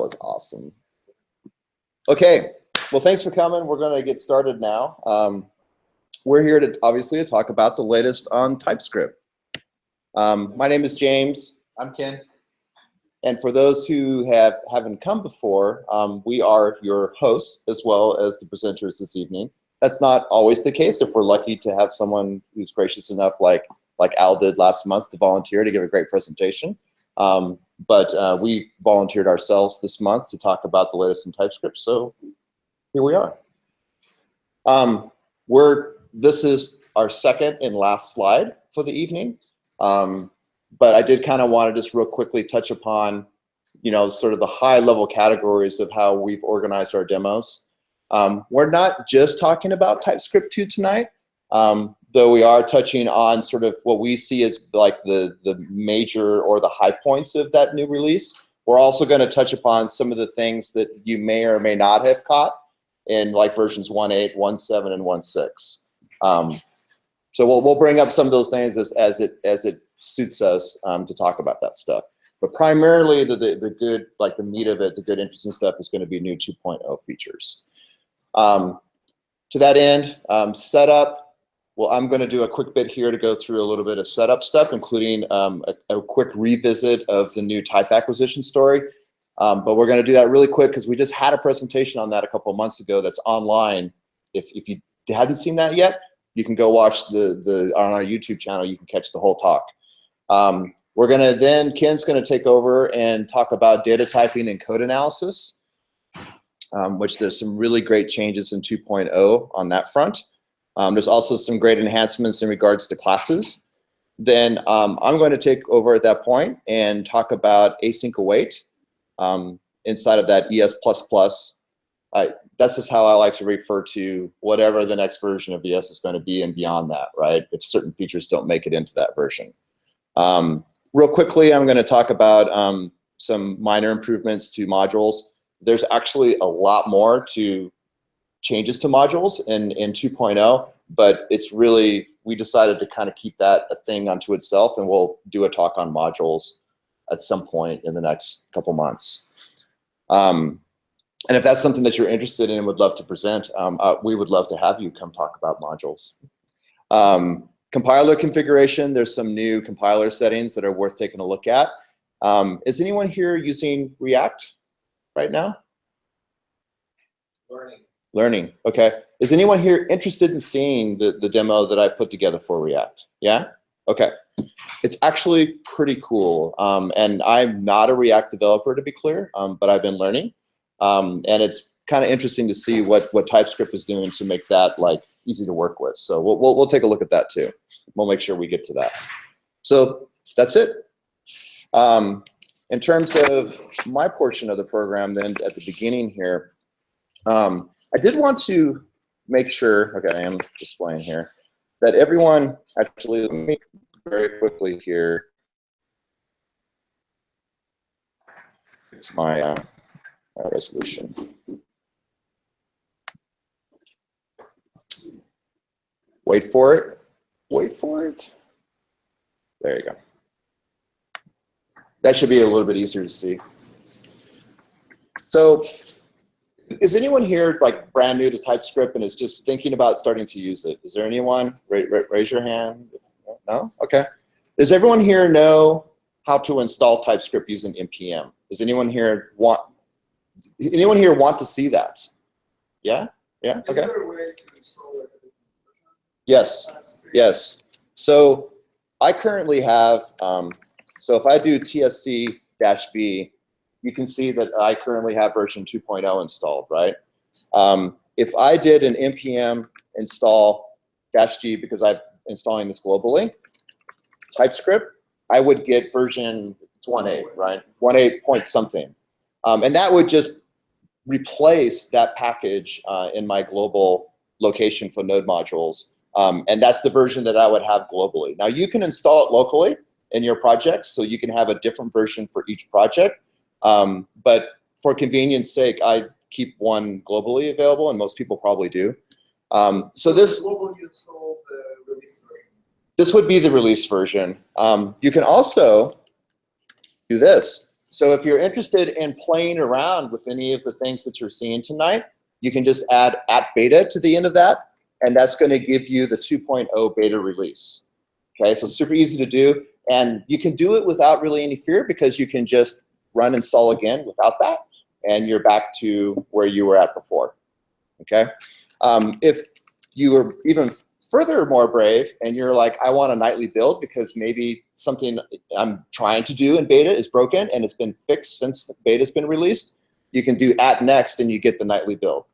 was awesome. Okay, well, thanks for coming. We're going to get started now. We're here to obviously to talk about the latest on TypeScript. My name is James. I'm Ken. And for those who haven't come before, we are your hosts as well as the presenters this evening. That's not always the case if we're lucky to have someone who's gracious enough, like Al did last month, to volunteer to give a great presentation. But we volunteered ourselves this month to talk about the latest in TypeScript, so here we are. This is our second and last slide for the evening. But I did kind of want to just real quickly touch upon, sort of the high-level categories of how we've organized our demos. We're not just talking about TypeScript 2 tonight, though we are touching on sort of what we see as like the major or the high points of that new release. We're also going to touch upon some of the things that you may or may not have caught in like versions 1.8, 1.7, and 1.6. So we'll bring up some of those things as it suits us to talk about that stuff. But primarily the good, like the meat of it, the good interesting stuff is going to be new 2.0 features. To that end, setup, well, I'm going to do a quick bit here to go through a little bit of setup stuff, including a quick revisit of the new type acquisition story. But we're going to do that really quick because we just had a presentation on that a couple of months ago that's online. If you hadn't seen that yet, you can go watch on our YouTube channel. You can catch the whole talk. We're going to then, Ken's going to take over and talk about data typing and code analysis, which there's some really great changes in 2.0 on that front. There's also some great enhancements in regards to classes. Then I'm going to take over at that point and talk about async await inside of that ES++. That's just how I like to refer to whatever the next version of ES is going to be and beyond that, right? If certain features don't make it into that version. Real quickly, I'm going to talk about some minor improvements to modules. There's actually a lot more to changes to modules in 2.0, but it's really, we decided to kind of keep that a thing unto itself, and we'll do a talk on modules at some point in the next couple months. And if that's something that you're interested in and would love to present, we would love to have you come talk about modules. Compiler configuration, there's some new compiler settings that are worth taking a look at. Is anyone here using React right now? Learning, okay. Is anyone here interested in seeing the demo that I've put together for React? Yeah? Okay. It's actually pretty cool. And I'm not a React developer, to be clear, but I've been learning. And it's kind of interesting to see what TypeScript is doing to make that like easy to work with. So we'll take a look at that too. We'll make sure we get to that. So that's it. In terms of my portion of the program, then at the beginning here, I did want to make sure, okay, I am displaying here, that everyone actually, let me very quickly here, it's my resolution. Wait for it. Wait for it. There you go. That should be a little bit easier to see. So, is anyone here like brand new to TypeScript and is just thinking about starting to use it? Is there anyone? Raise your hand. No? Okay. Does everyone here know how to install TypeScript using npm? Does anyone here want to see that? Yeah? Yeah? Okay. Is there a way to install it? Yes. Yes. So I currently have, so if I do tsc-v, you can see that I currently have version 2.0 installed, right? If I did an npm install -g because I'm installing this globally, TypeScript, I would get version, it's 1.8, right? 1.8 point something. And that would just replace that package in my global location for node modules. And that's the version that I would have globally. Now you can install it locally in your projects, so you can have a different version for each project. But for convenience sake, I keep one globally available, and most people probably do. So this, Global, you install the release version. this would be the release version. You can also, do this. So if you're interested in playing around with any of the things that you're seeing tonight, you can just add @beta to the end of that, and that's going to give you the 2.0 beta release. Okay, so super easy to do, and you can do it without really any fear because you can just run install again without that, and you're back to where you were at before. Okay, if you were even further more brave and you're like, I want a nightly build because maybe something I'm trying to do in beta is broken and it's been fixed since the beta's been released, you can do @next and you get the nightly build.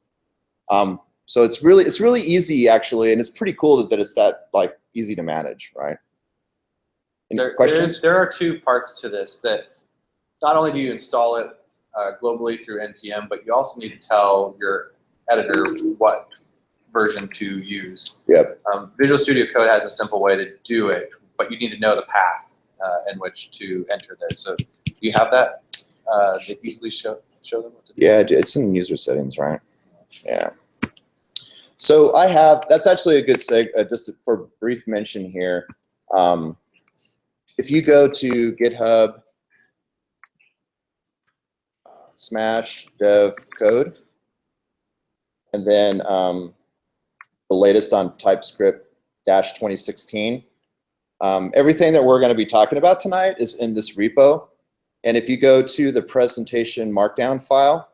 So it's really easy actually, and it's pretty cool that it's that like easy to manage, right? Any questions? There are two parts to this. That not only do you install it globally through npm, but you also need to tell your editor what version to use. Yep. Visual Studio Code has a simple way to do it, but you need to know the path in which to enter there. So do you have that? To easily show them what to do? Yeah, it's in user settings, right? Yeah. So I have, that's actually a good just for brief mention here. If you go to GitHub /dev code, and then the latest on TypeScript -2016. Everything that we're going to be talking about tonight is in this repo. And if you go to the presentation markdown file,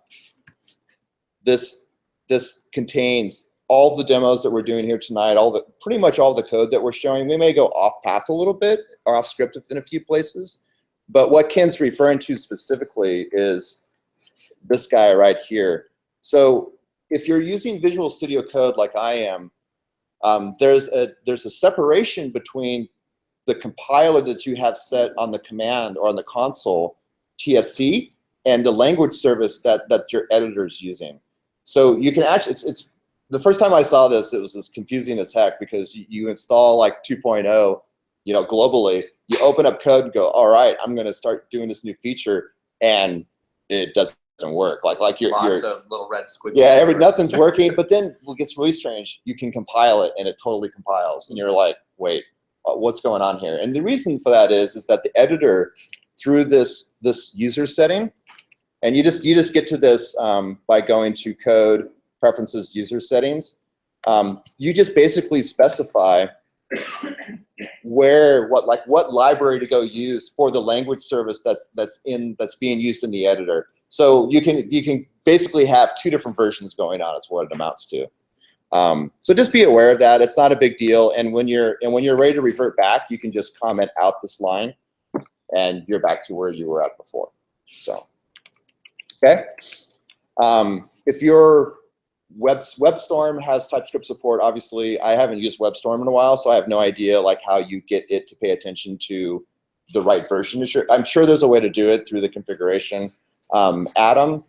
this contains all the demos that we're doing here tonight, pretty much all the code that we're showing. We may go off path a little bit or off script in a few places, but what Ken's referring to specifically is this guy right here. So if you're using Visual Studio Code like I am, there's a separation between the compiler that you have set on the command or on the console, TSC, and the language service that your editor's using. So you can actually, it's the first time I saw this, it was just confusing as heck because you install like 2.0, globally, you open up code and go, all right, I'm going to start doing this new feature, and it doesn't work. Like you're Lots of little red squiggly. Yeah, nothing's working. But then what gets really strange, you can compile it and it totally compiles, and you're like, wait, what's going on here? And the reason for that is that the editor, through this user setting, and you just get to this by going to code preferences user settings. You just basically specify what library to go use for the language service that's being used in the editor. So you can basically have two different versions going on. Is what it amounts to. So just be aware of that. It's not a big deal. And when you're ready to revert back, you can just comment out this line, and you're back to where you were at before. So, okay. If your WebStorm has TypeScript support, obviously I haven't used WebStorm in a while, so I have no idea like how you get it to pay attention to the right version. I'm sure there's a way to do it through the configuration. Atom,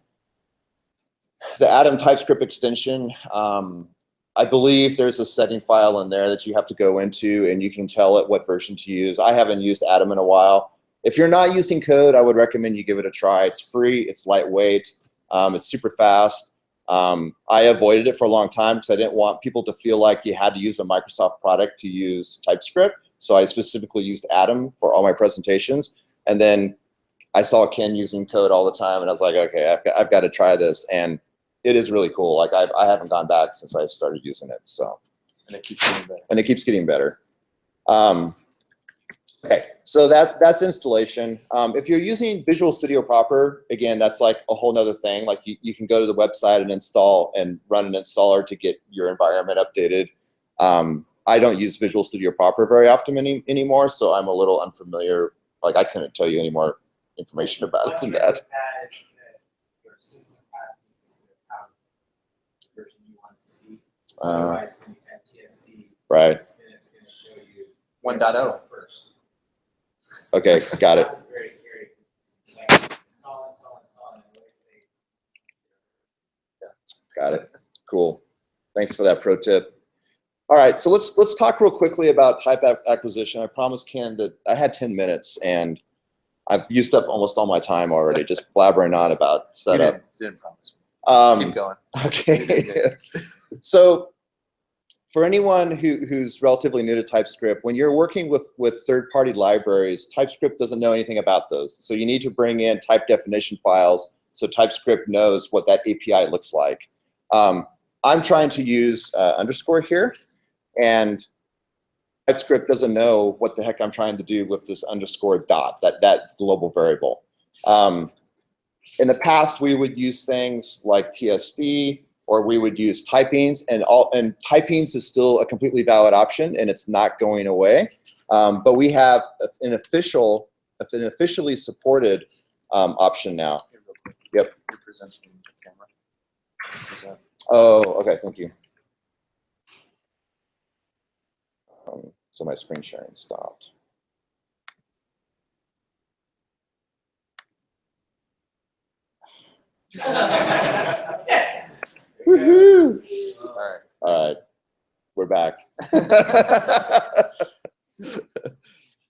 the Atom TypeScript extension, I believe there's a setting file in there that you have to go into, and you can tell it what version to use. I haven't used Atom in a while. If you're not using code, I would recommend you give it a try. It's free, it's lightweight, it's super fast. I avoided it for a long time because I didn't want people to feel like you had to use a Microsoft product to use TypeScript. So I specifically used Atom for all my presentations. And then I saw Ken using code all the time, and I was like, okay, I've got to try this. And it is really cool. Like I haven't gone back since I started using it. So, and it keeps getting better. And it keeps getting better. Okay, so that's installation. If you're using Visual Studio proper, again, that's like a whole nother thing. Like you can go to the website and install and run an installer to get your environment updated. I don't use Visual Studio proper very often anymore, so I'm a little unfamiliar. Like I couldn't tell you any more information about it than that. Your system needs to have the version you want to see. Otherwise, when you type TSC, right. then it's going to show you 1.0 first. Okay, got it. That's very, very like, install, and always say. Got it. Cool. Thanks for that pro tip. All right, so let's talk real quickly about type acquisition. I promised Ken that I had 10 minutes, and I've used up almost all my time already just blabbering on about setup. You didn't promise me. Keep going. Okay. So for anyone who's relatively new to TypeScript, when you're working with third-party libraries, TypeScript doesn't know anything about those. So you need to bring in type definition files so TypeScript knows what that API looks like. I'm trying to use underscore here, and TypeScript doesn't know what the heck I'm trying to do with this underscore dot, that global variable. In the past, we would use things like TSD, or we would use typings, and typings is still a completely valid option, and it's not going away. But we have an officially supported option now. Yep. Oh, okay, thank you. So my screen sharing stopped. Woohoo! All right, we're back.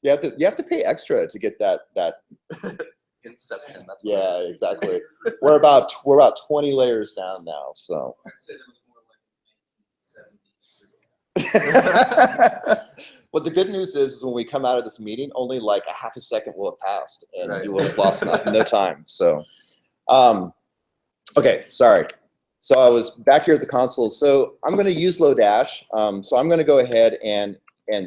You have to pay extra to get that. Inception. That's what Yeah, exactly. We're about 20 layers down now, so. I'd say that was more like 1973. What the good news is when we come out of this meeting, only like a half a second will have passed, and Right. you will have lost no time. So, okay, sorry. So I was back here at the console. So I'm going to use Lodash. So I'm going to go ahead and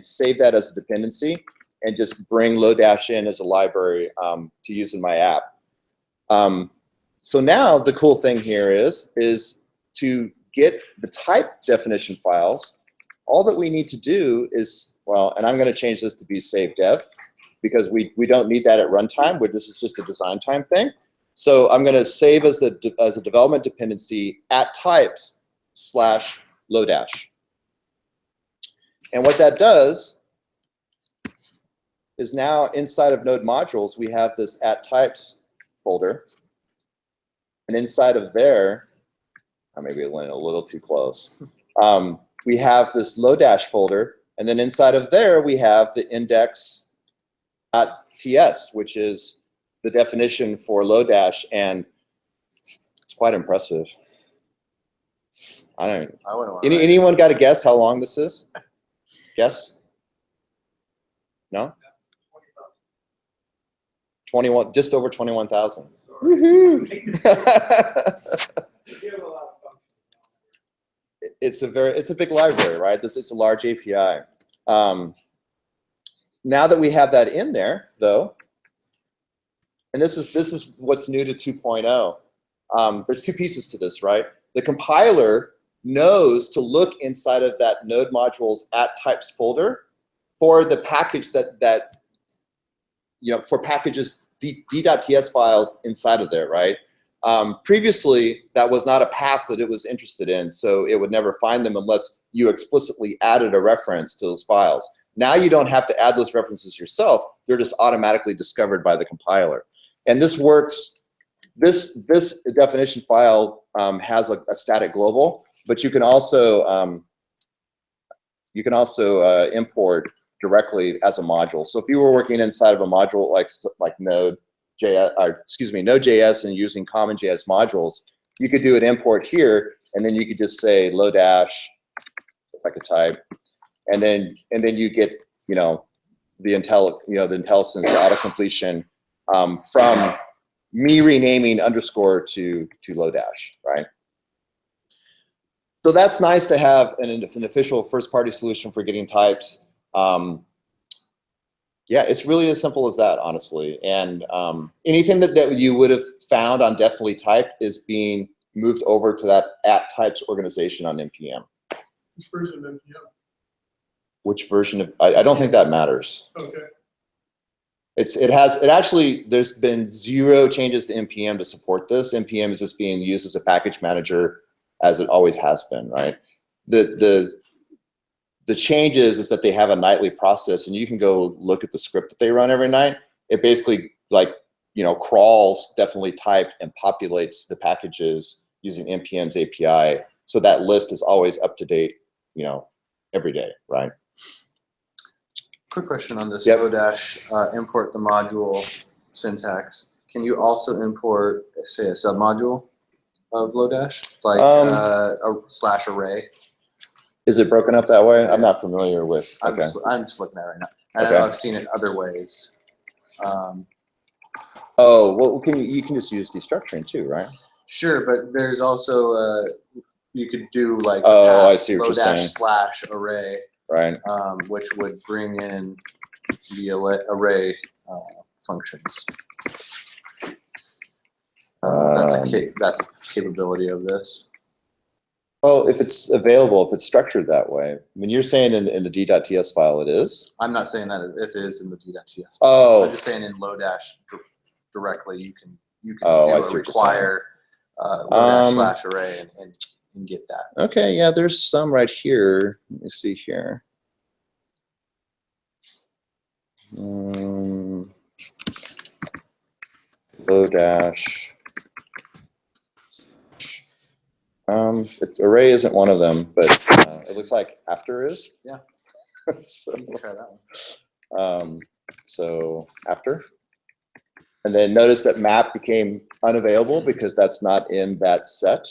save that as a dependency, and just bring Lodash in as a library to use in my app. So now the cool thing here is to get the type definition files. All that we need to do is, well, and I'm going to change this to be save dev, because we don't need that at runtime. This is just a design time thing. So I'm going to save as a development dependency at types/Lodash. And what that does is now inside of node modules, we have this at types folder. And inside of there, maybe it went a little too close. We have this Lodash folder. And then inside of there, we have the index.ts, which is the definition for Lodash. And it's quite impressive. Anyone got a guess how long this is? Guess? No? 21, just over 21,000. Woohoo! It's a big library, right? It's a large API. Now that we have that in there, though, and this is what's new to 2.0. There's two pieces to this, right? The compiler knows to look inside of that node module's at types folder for the package for packages d.ts files inside of there, right? Previously, that was not a path that it was interested in, so it would never find them unless you explicitly added a reference to those files. Now you don't have to add those references yourself. They're just automatically discovered by the compiler. And this works, this definition file has a static global, but you can also import directly as a module. So if you were working inside of a module like Node.js and using common JS modules, you could do an import here, and then you could just say Lodash, if I could type, and then you get the IntelliSense, the auto completion from me renaming underscore to Lodash, right? So that's nice to have an official first-party solution for getting types. Yeah, it's really as simple as that, honestly. And anything that you would have found on Definitely Type is being moved over to that at types organization on NPM. Which version of NPM? Which version of, I don't think that matters. Okay. There's been 0 changes to NPM to support this. NPM is just being used as a package manager as it always has been, right? The change is that they have a nightly process, and you can go look at the script that they run every night. It basically crawls Definitely Typed and populates the packages using NPM's API. So that list is always up to date, every day, right? Quick question on this Yep. Lodash import the module syntax. Can you also import, say, a submodule of Lodash, like a /array? Is it broken up that way? I'm not familiar with. I'm, Okay. I'm just looking at it right now. And Okay. I've seen it other ways. Oh, well, you can just use destructuring too, right? Sure, but there's also you could do like Oh, I see what you're saying. / array, Right. which would bring in the array functions. That's the capability of this. Well, if it's available, if it's structured that way. I mean, you're saying in the d.ts file it is? I'm not saying that it is in the d.ts. Oh. I'm just saying in Lodash directly you can Oh, do I a see what you're require Lodash / array and get that. Okay, yeah, there's some right here. Let me see here. Lodash. Array isn't one of them, but it looks like after is. Yeah. So, You can try that one. So after. And then notice that map became unavailable because that's not in that set.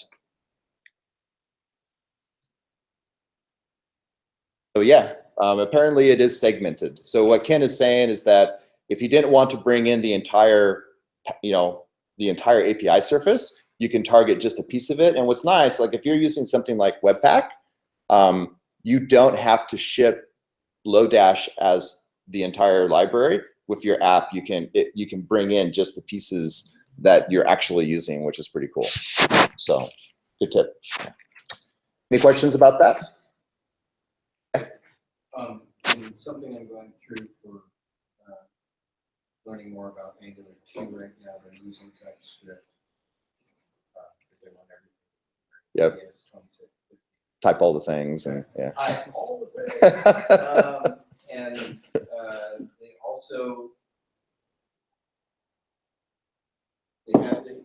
So yeah, apparently it is segmented. So what Ken is saying is that if you didn't want to bring in the entire, the entire API surface, you can target just a piece of it. And what's nice, like if you're using something like Webpack, you don't have to ship Lodash as the entire library. With your app, you can bring in just the pieces that you're actually using, which is pretty cool. So good tip. Any questions about that? And something I'm going through for learning more about Angular 2 right now, they're using TypeScript. They want everything. Yep. Type all the things and yeah. Type all the things. And they also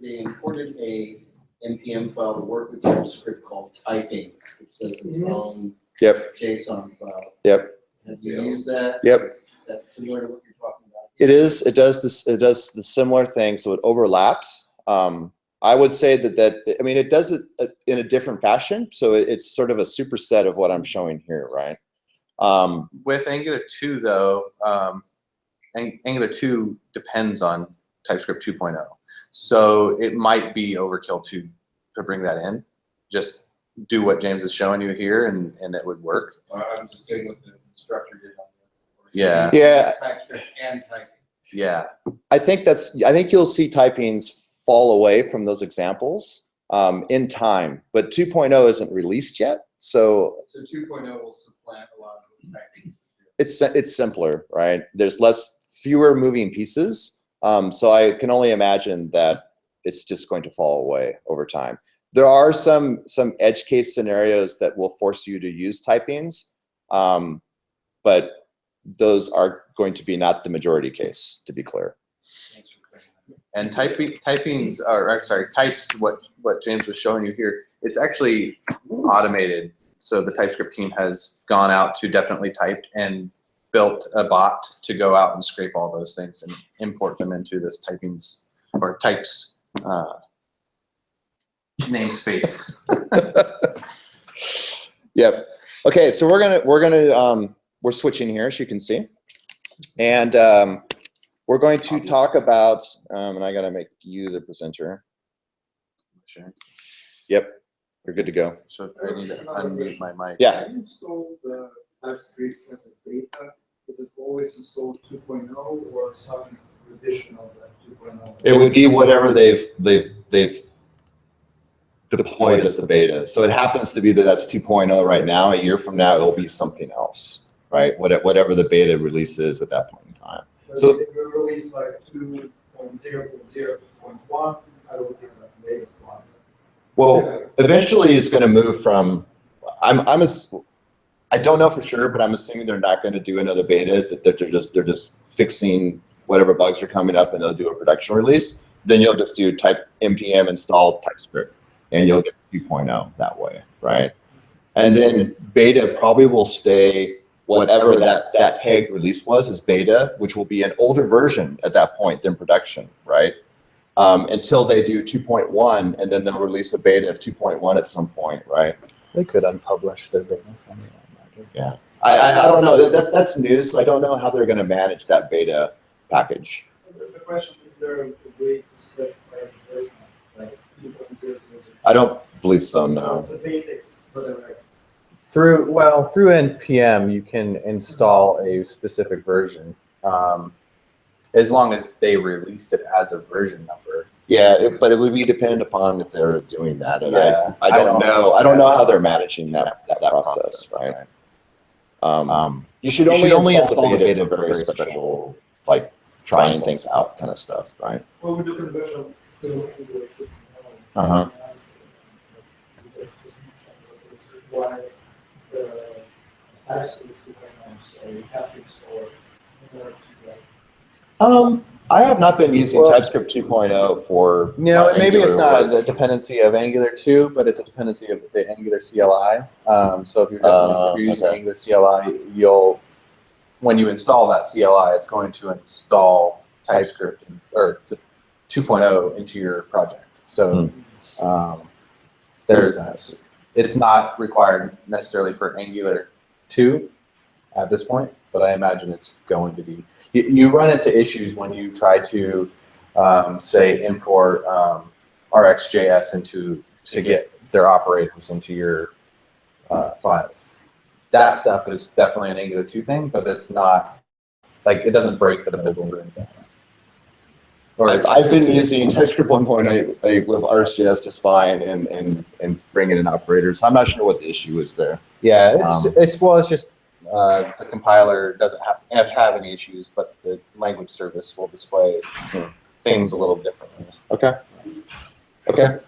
they imported a npm file to work with TypeScript called typing, which has its own JSON file. Yep. Have you used that? Yep. That's similar to what you're talking about. It is. It does this. It does the similar thing. So it overlaps. I would say that I mean it does it in a different fashion. So it's sort of a superset of what I'm showing here, right? With Angular 2 though, Angular 2 depends on TypeScript 2.0. So it might be overkill to bring that in. Just do what James is showing you here and it would work. I'm just doing what the instructor did on the Yeah. Yeah. TypeScript and typing. Yeah. I think you'll see typings fall away from those examples in time, but 2.0 isn't released yet. So 2.0 will supplant a lot of the typing. it's simpler, right? There's fewer moving pieces. So I can only imagine that it's just going to fall away over time. There are some edge case scenarios that will force you to use typings, but those are going to be not the majority case, to be clear. And types, what James was showing you here, it's actually automated. So the TypeScript team has gone out to definitely typed and built a bot to go out and scrape all those things and import them into this typings or types namespace. Yep. Okay, so we're switching here, as you can see, and we're going to talk about, and I gotta make you the presenter. Sure. Yep, you're good to go. So I need to unmute my mic. Yeah. When you install the TypeScript as a beta, is it always installed 2.0 or some revision of that 2.0? It would be whatever they've deployed as the beta. So it happens to be that that's 2.0 right now. A year from now, it'll be something else, right? Whatever the beta release is at that point in time. So if we release like 2.0.0.1, I don't think that's the latest one. Well, eventually it's going to move from. I don't know for sure, but I'm assuming they're not going to do another beta. That they're just fixing whatever bugs are coming up, and they'll do a production release. Then you'll just do type npm install TypeScript, and you'll get 2.0 that way, right? And then beta probably will stay whatever that tagged release was as beta, which will be an older version at that point than production, right? Until they do 2.1, and then they'll release a beta of 2.1 at some point, right? They could unpublish their beta. I mean, I imagine. Yeah. I don't know. That's news. So I don't know how they're going to manage that beta package. The question is, there a way to specify the version, like 2.0? I don't believe so, no. It's a beta, whatever. Through NPM, you can install a specific version, as long as they released it as a version number. Yeah, but it would be dependent upon if they're doing that, and Yeah. I don't know. I don't know how they're managing that process, right? You should only install the beta for very special, like trying things out kind of stuff, right? Well, we do conversion to Uh-huh. it's required the TypeScript 2.0, so you have to install in order to get. I have not been using Well, TypeScript 2.0 for. Maybe it's Angular not work. a dependency of Angular 2, but it's a dependency of the Angular CLI. So if you're using Okay. Angular CLI, when you install that CLI, it's going to install TypeScript or the 2.0 into your project. So there's that. It's not required necessarily for Angular 2 at this point, but I imagine it's going to be. You run into issues when you try to, say, import RxJS to get their operators into your files. That stuff is definitely an Angular 2 thing, but it's not, like, it doesn't break the build or anything. I've been using TypeScript 1.8 with RxJS just fine and bringing in operators. I'm not sure what the issue is there. Yeah, it's just the compiler doesn't have any issues, but the language service will display things a little differently. Okay. Okay.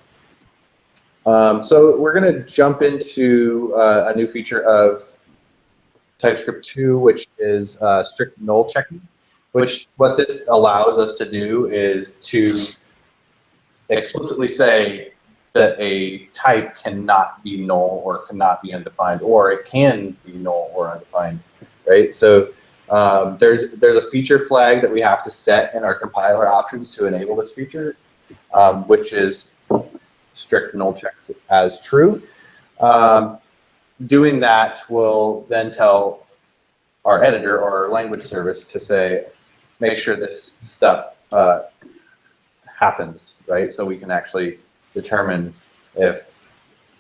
So we're going to jump into a new feature of TypeScript 2, which is strict null checking. What this allows us to do is to explicitly say that a type cannot be null or cannot be undefined, or it can be null or undefined, right? So there's a feature flag that we have to set in our compiler options to enable this feature, which is strict null checks as true. Doing that will then tell our editor or our language service to say, make sure this stuff happens, right? So we can actually determine if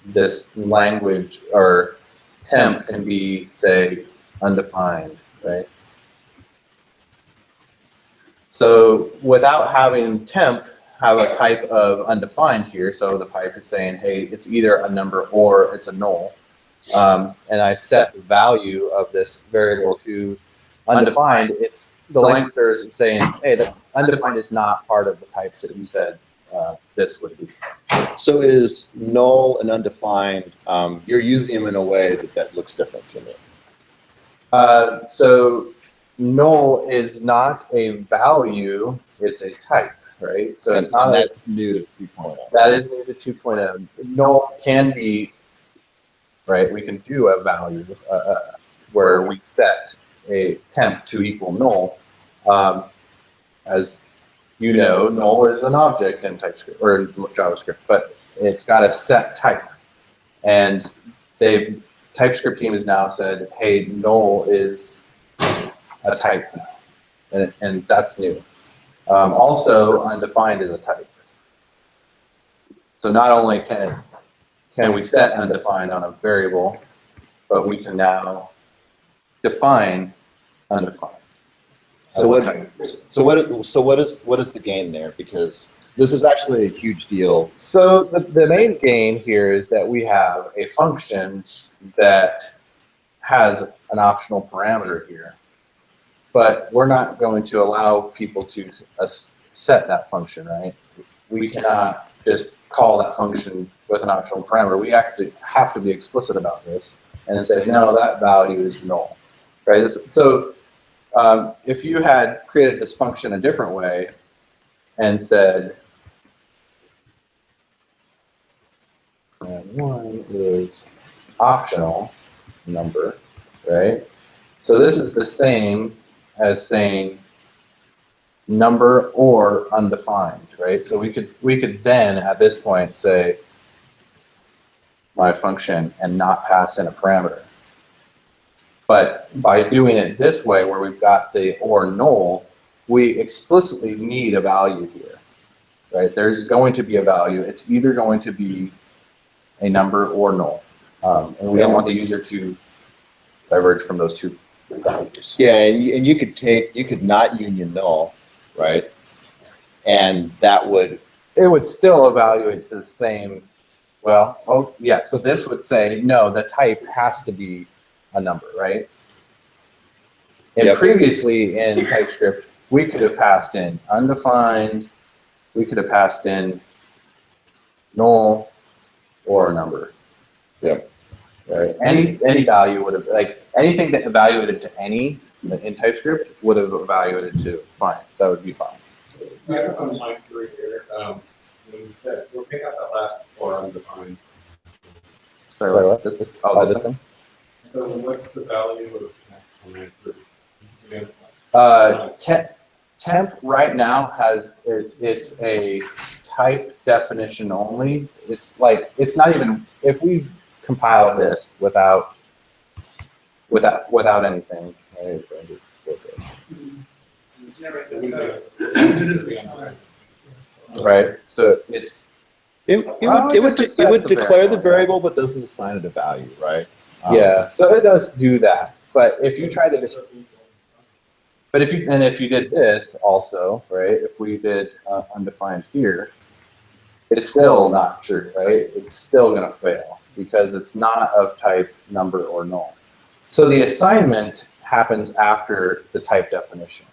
this language or temp can be, say, undefined, right? So without having temp have a type of undefined here, so the pipe is saying, hey, it's either a number or it's a null, and I set the value of this variable to undefined, it's the language service is saying, hey, the undefined is not part of the types that you said this would be. So is null and undefined, you're using them in a way that looks different to me. So null is not a value, it's a type, right? So it's not that's new to 2.0. That is new to 2.0. Null can be, right, we can do a value where we set a temp to equal null. As you know, null is an object in TypeScript or JavaScript, but it's got a set type. And TypeScript team has now said, hey, null is a type now, and that's new. Also, undefined is a type. So not only can we set undefined on a variable, but we can now define undefined. So what is the gain there? Because this is actually a huge deal. So the main gain here is that we have a function that has an optional parameter here, but we're not going to allow people to set that function, right? We cannot just call that function with an optional parameter. We actually have to be explicit about this and say, no, that value is null, right? So if you had created this function a different way and said, one is optional number, right? So this is the same as saying number or undefined, right? So we could then at this point say my function and not pass in a parameter. But by doing it this way, where we've got the or null, we explicitly need a value here, right? There's going to be a value. It's either going to be a number or null. And we don't want the user to diverge from those two values. Yeah, and you could not union null, right? And that would, It would still evaluate to the same, well, oh, yeah, so this would say, no, the type has to be a number, right? And Yep. previously in TypeScript, we could have passed in undefined, we could have passed in null or a number. Yep. Right? Any value would have, like, anything that evaluated to any in TypeScript would have evaluated to fine. That would be fine. I have on line 3 here. When you said, we'll take out that last or undefined. Sorry, what? This is, oh, this one? So what's the value of on line 3? Temp right now has, it's a type definition only. It's like, it's not even, if we compile this without anything, right? So it's, it would declare the variable, but doesn't assign it a value, right? yeah, so it does do that. But if you try to just, if you did this also, right? If we did undefined here, it's still not true, right? It's still going to fail because it's not of type number or null. So the assignment happens after the type definition.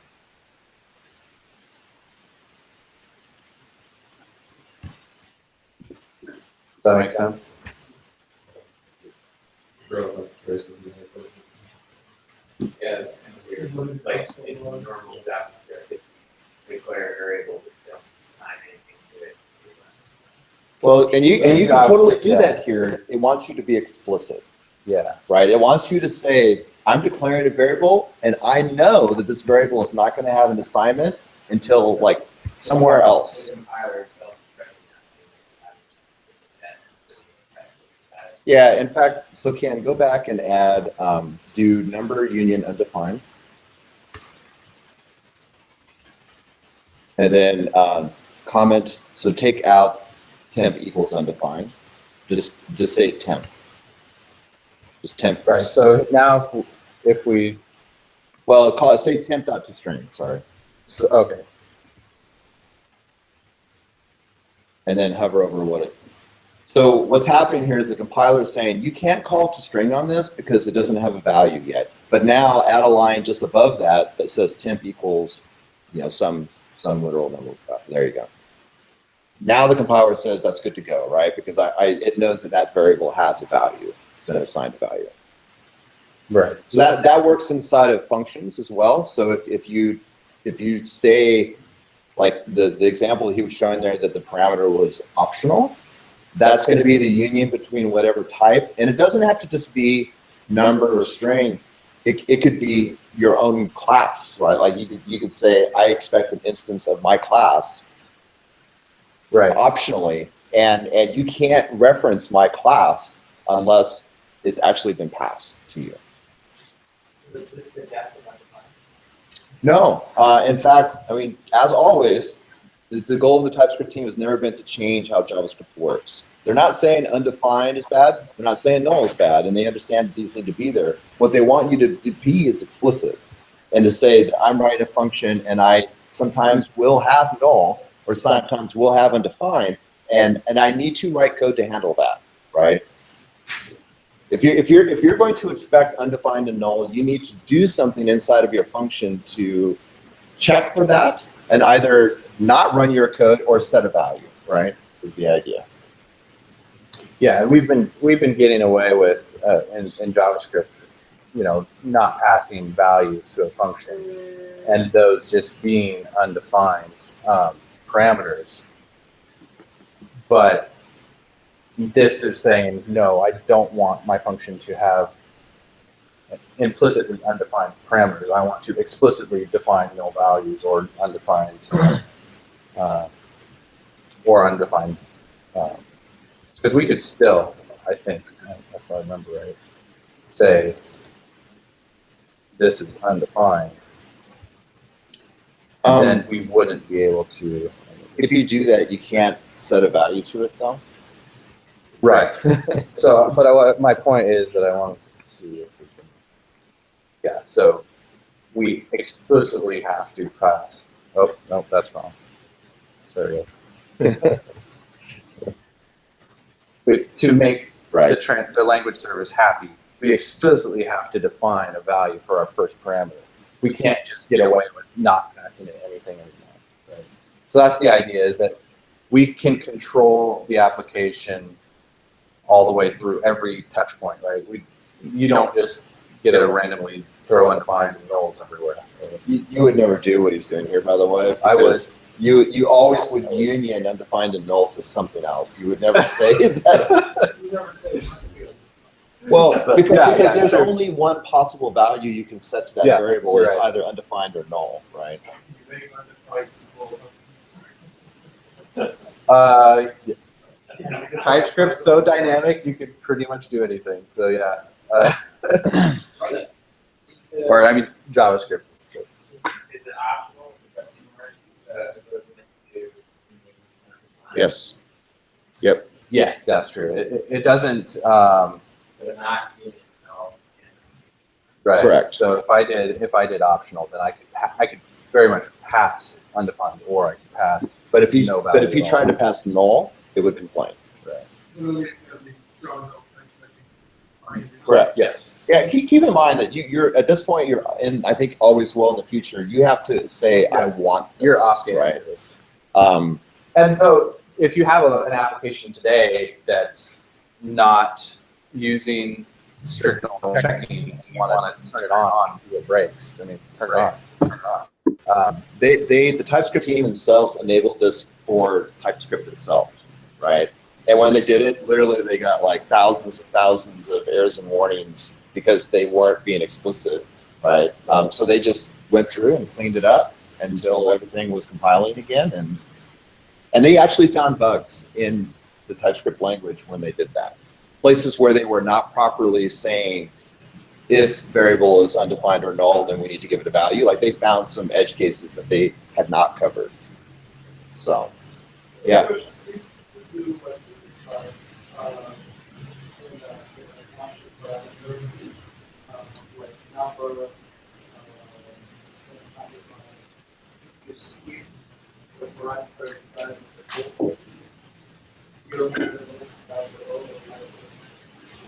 Does that make sense? Yeah, it's kind of weird. Like in normal JavaScript, declare a variable, but don't assign anything to it. Well, and you can JavaScript, totally do yeah. that here. It wants you to be explicit, Yeah. right? It wants you to say, I'm declaring a variable, and I know that this variable is not going to have an assignment until like somewhere else. The compiler itself recognizes that. Yeah, in fact, so Ken, go back and add do number union undefined. And then comment, so take out temp equals undefined. Just say temp. Just temp. Right. So now if we, Well, call it, say temp.toString, sorry. so, okay. And then hover over what it. So what's happening here is the compiler is saying, you can't call toString on this because it doesn't have a value yet. But now add a line just above that that says temp equals, you know, some literal number. There you go. Now the compiler says that's good to go, right? Because it knows that variable has a value. It's an assigned value. Right. So that works inside of functions as well. So if you say, like the example he was showing there, that the parameter was optional, that's going to be the union between whatever type. And it doesn't have to just be number or string. It could be your own class, right? Like you could say, I expect an instance of my class, Right. optionally, and you can't reference my class unless it's actually been passed to you. Is this the depth of undefined? No, in fact, I mean, as always, the goal of the TypeScript team has never been to change how JavaScript works. They're not saying undefined is bad. They're not saying null is bad, and they understand that these need to be there. What they want you to be is explicit, and to say that I'm writing a function and I sometimes will have null or sometimes will have undefined, and I need to write code to handle that, right? If you're going to expect undefined and null, you need to do something inside of your function to check for that and either not run your code or set a value, right? Is the idea. Yeah, and we've been getting away with in JavaScript, you know, not passing values to a function, and those just being undefined parameters. But this is saying, no, I don't want my function to have implicitly undefined parameters. I want to explicitly define null values or undefined because we could still, I think, if I remember right, say this is undefined, then we wouldn't be able to. If you do that, you can't set a value to it, though. Right. So, but my point is that I want to see if we can. Yeah. So we explicitly have to pass. Oh no, that's wrong. Sorry. To make the language service happy, we explicitly have to define a value for our first parameter. We can't just get away with not passing it anything anymore. Right? So that's the idea, is that we can control the application all the way through every touch point, right? You don't just get to randomly throw undefines and nulls everywhere. Right? You would never do what he's doing here, by the way. I would. You always would union undefined and null to something else. You would never say that. You never say it must be. Well, because there's sure. only one possible value you can set to that variable. It's either undefined or null, right? TypeScript's so dynamic, you could pretty much do anything. So yeah. Or I mean, JavaScript. Is it optional? Yes. Yep. Yes, that's true. It doesn't. But not unit, no. Right. Correct. So if I did optional, then I could very much pass undefined, or I could pass. But if you no value at all. tried to pass null, it would complain. Right. Correct. Yes. Yeah. Keep in mind that you're at this point. You're and I think always will in the future. You have to say I want this. You're opting right. into this. And so if you have an application today that's not using strict null checking, and you want to turn it on do it breaks. I mean, turn it on. Turn it on. the TypeScript team themselves enabled this for TypeScript itself, right? And when they did it, literally they got like thousands and thousands of errors and warnings because they weren't being explicit, right? So they just went through and cleaned it up until everything was compiling again, and they actually found bugs in the TypeScript language when they did that. Places where they were not properly saying if variable is undefined or null, then we need to give it a value. Like they found some edge cases that they had not covered. So, yeah.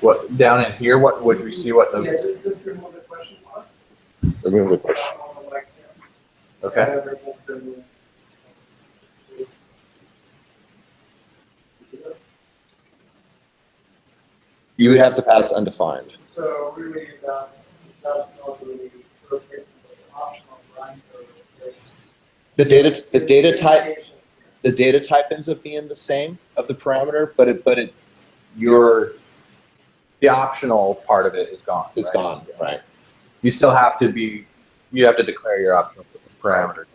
What down in here? What would we see? What the? Yeah, just remove the question mark. Remove the question. Okay. You would have to pass undefined. So really, that's not really replacing the optional line or replace. The data type ends up being the same of the parameter, but The optional part of it is gone. is right? gone, right? You still have to you have to declare your optional parameter.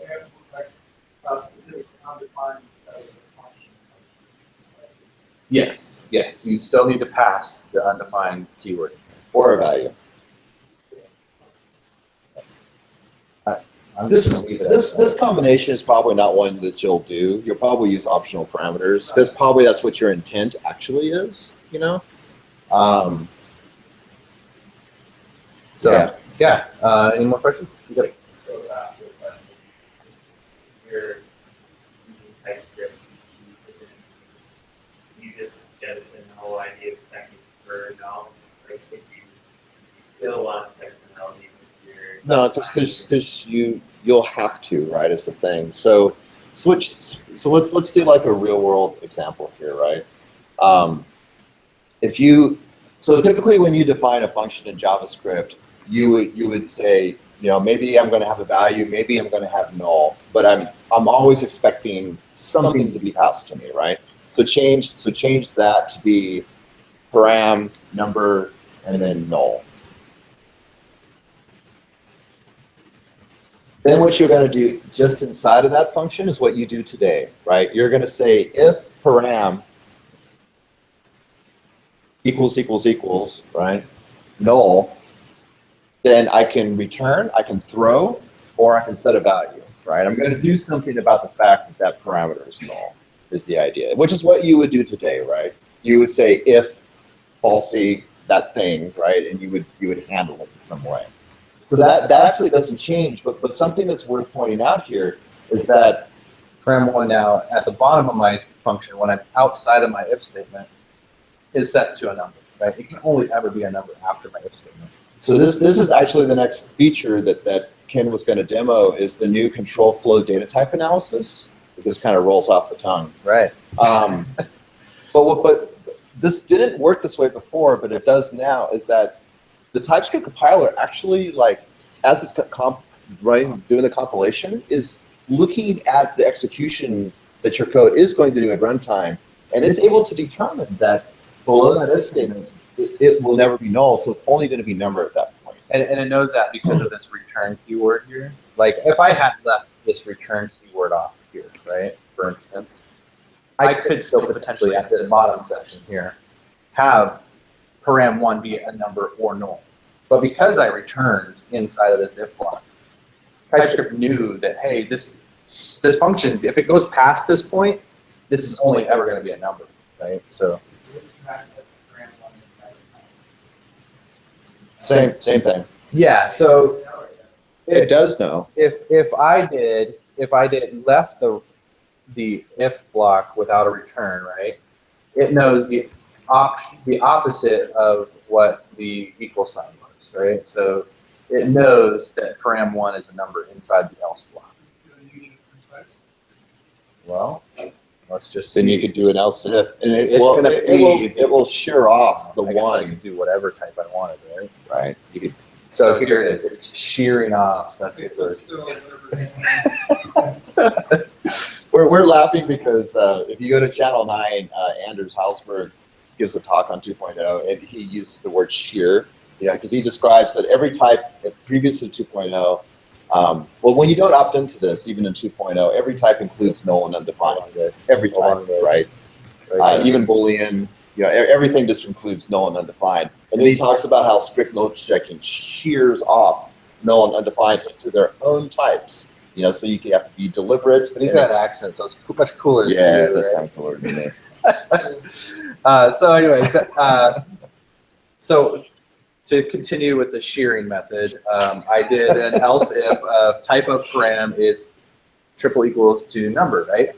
Specific undefined instead of the function. Yes. Yes. You still need to pass the undefined keyword. Or a value. I'm just gonna leave it at that. This combination is probably not one that you'll do. You'll probably use optional parameters because probably that's what your intent actually is, you know? So yeah. Any more questions? Goes off the question. You're using TypeScript, you just jettison the whole idea of checking for nulls. Like if you still want to check for nulls, even if you're No, because you'll have to, right? Is the thing. So let's do like a real world example here, right? So typically when you define a function in JavaScript, you would say, you know, maybe I'm going to have a value, maybe I'm going to have null, but I'm always expecting something to be passed to me, right? So change that to be param, number, and then null. Then what you're going to do just inside of that function is what you do today, right? You're going to say if param equals equals equals, right? Null, then I can return, I can throw, or I can set a value, right? I'm going to do something about the fact that that parameter is null, is the idea, which is what you would do today, right? You would say if falsy that thing, right? And you would handle it in some way. So that actually doesn't change, but something that's worth pointing out here is that param1 now at the bottom of my function, when I'm outside of my if statement, is set to a number, right? It can only ever be a number after my if statement. so this is actually the next feature that Ken was going to demo is the new control flow data type analysis. It just kind of rolls off the tongue. Right. But this didn't work this way before, but it does now, is that the TypeScript compiler actually, like, as it's doing the compilation, is looking at the execution that your code is going to do at runtime, and it's able to determine that below that if statement, it will never be null, so it's only going to be number at that point. And it knows that because of this return keyword here. Like, if I had left this return keyword off here, right, for instance, I could still potentially, at the bottom section here, have param1 be a number or null. But because I returned inside of this if block, TypeScript knew that, hey, this function, if it goes past this point, this is only ever going to be a number, right? So Same thing. yeah, so It does know. if I left the if block without a return, right? It knows the opposite of what the equal sign was, right? So it knows that param1 is a number inside the else block. Well, let's just see. Then you could do an else if, and It's gonna it will shear off the I guess I one, can do whatever type I wanted, right? right? You could, So here it is. It's shearing off. That's the word. we're laughing because if you go to channel 9, Anders Hausberg gives a talk on 2.0, and he uses the word shear, because he describes that every type previous to 2.0, well, when you don't opt into this, even in 2.0, every type includes null and undefined. Every type, right? Even Boolean, everything just includes null and undefined. And then he talks about how strict null checking shears off null and undefined into their own types. So you have to be deliberate. But he's got an accent, so it's much cooler. Yeah, it does sound cooler than me. So anyways, so to continue with the shearing method, I did an else if of type of param is triple equals to number, right?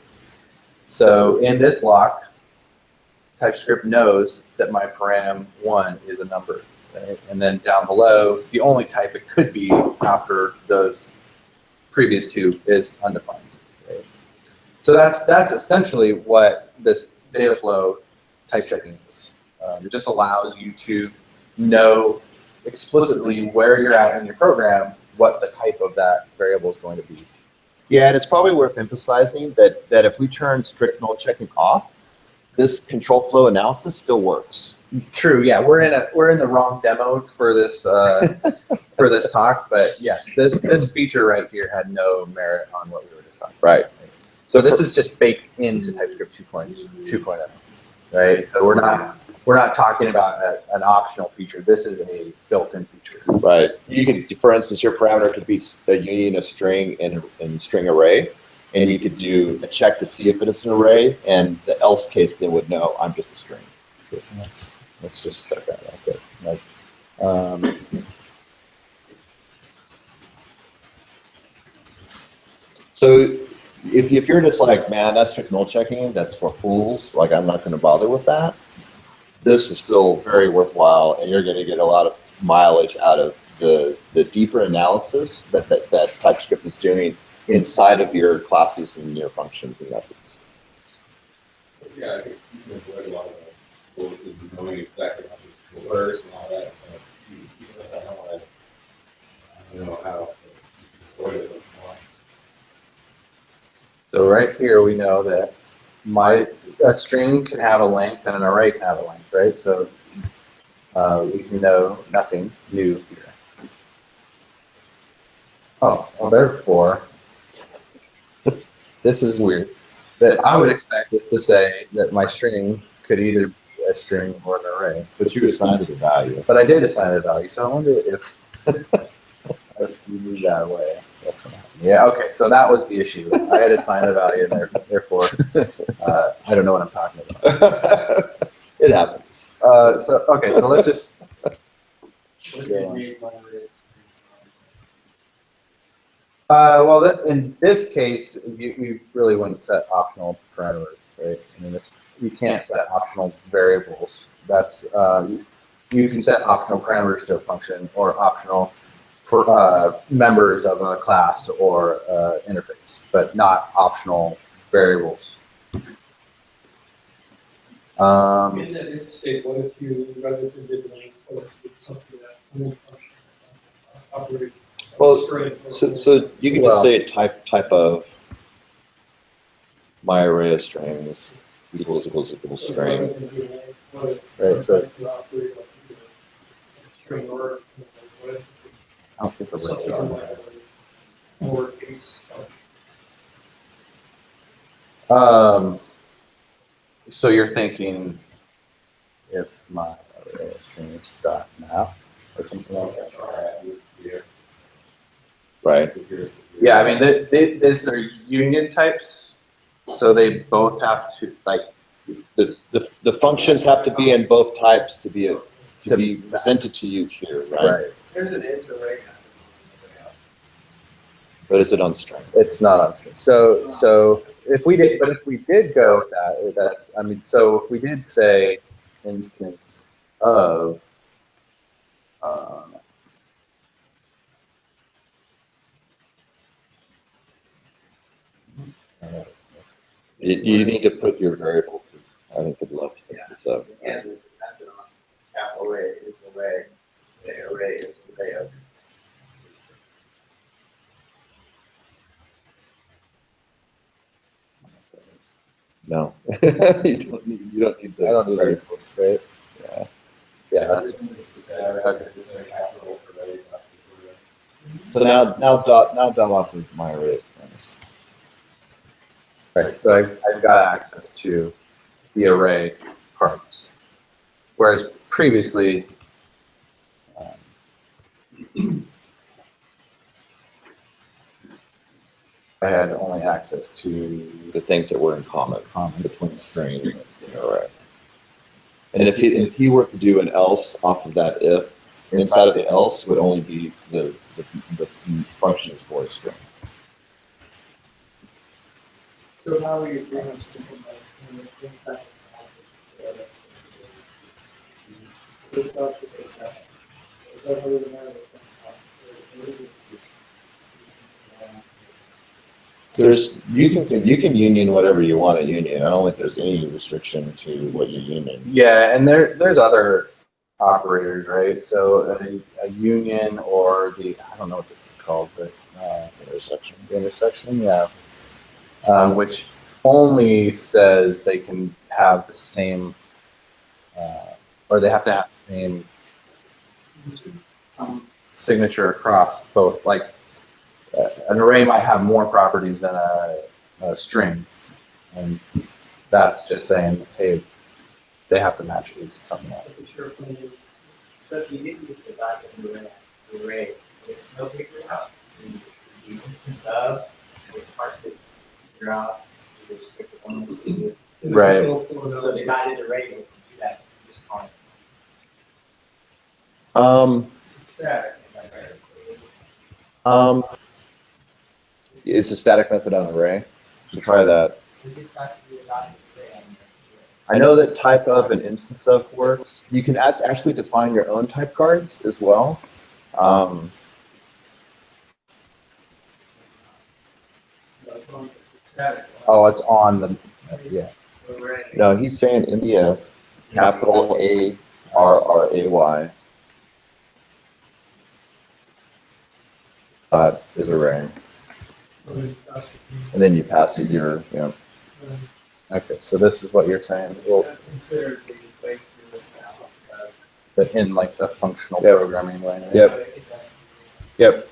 So in this block, TypeScript knows that my param1 is a number, right? And then down below, the only type it could be after those previous two is undefined, right? So that's essentially what this data flow type checking is. It just allows you to know explicitly where you're at in your program, what the type of that variable is going to be. Yeah, and it's probably worth emphasizing that if we turn strict null checking off, this control flow analysis still works. True. Yeah, we're in the wrong demo for this for this talk, but yes, this feature right here had no merit on what we were just talking about. Right. So this is just baked into TypeScript 2.0, right? So we're not talking about an optional feature. This is a built-in feature. Right. You could, for instance, your parameter could be a union of string and string array, and you could do a check to see if it is an array, and the else case then would know I'm just a string. Sure. Let's just check that out. Like, so if you're just like, man, that's strict null checking, that's for fools, like I'm not going to bother with that, this is still very worthwhile, and you're going to get a lot of mileage out of the deeper analysis that TypeScript is doing inside of your classes and your functions and methods. Yeah, I think you can avoid a lot of that, knowing exactly how it works and all that. I don't know how to avoid it. so right here we know that a string can have a length and an array can have a length, right? So we can know nothing new here. Oh, well, therefore, this is weird. That I would expect this to say that my string could either a string or an array. But you assigned it a value. But I did assign a value, so I wonder if if you move that away, what's going to happen? Yeah, okay, so that was the issue. I had assigned a value, and therefore, I don't know what I'm talking about. It happens. So let's just. What if you made one of this? Well, in this case, you really wouldn't set optional parameters, right? I mean, you can't set optional variables. That's you can set optional parameters to a function or optional members of a class or interface, but not optional variables. In that state, what if you rather than did length or did something that operate? Well, so you can just say type of my array of strings equals string. Right, so string or I don't think more so you're thinking if my array of strings dot map or something like that. Right. Yeah, I mean, these are union types, so they both have to like The functions have to be in both types to be presented to you here, right? There's an int array. But is it on string? It's not on string. So if we did go with that, that's I mean, so if we did say instance of You need to put your variable to, I think, to the left. So. Yeah, just dependent on capital array is array. The array is array of. No, you don't need the. I don't need variables, right? Yeah. Yeah, that's So now dot off of my array of strings. right. So I've got access to the array parts, whereas previously. I had only access to The things that were in common between string and array. And if he were to do an else off of that if, inside of the else would only be the functions for a string. So how are you doing that? This stuff, it doesn't really matter. You can union whatever you want to union. I don't think there's any restriction to what you union. Yeah, and there's other operators, right? So a union or I don't know what this is called, but Intersection. Intersection, yeah. Which only says they can have the same, or they have to have the same signature across both. Like an array might have more properties than a string, and that's just saying, hey, they have to match at least something else. Sure. So if you didn't use the document array, it's still figured out. The instance of which part to figure out. Right. So the dot is array, you can do that. Just call it static. It's a static method on array. So try that. I know that type of and instance of works. You can actually define your own type guards as well. Oh, it's on the, yeah. No, he's saying in the if, capital A-R-R-A-Y, is array. And then you pass it your, Okay, so this is what you're saying. Well, but in like the functional programming way. Right? Yep.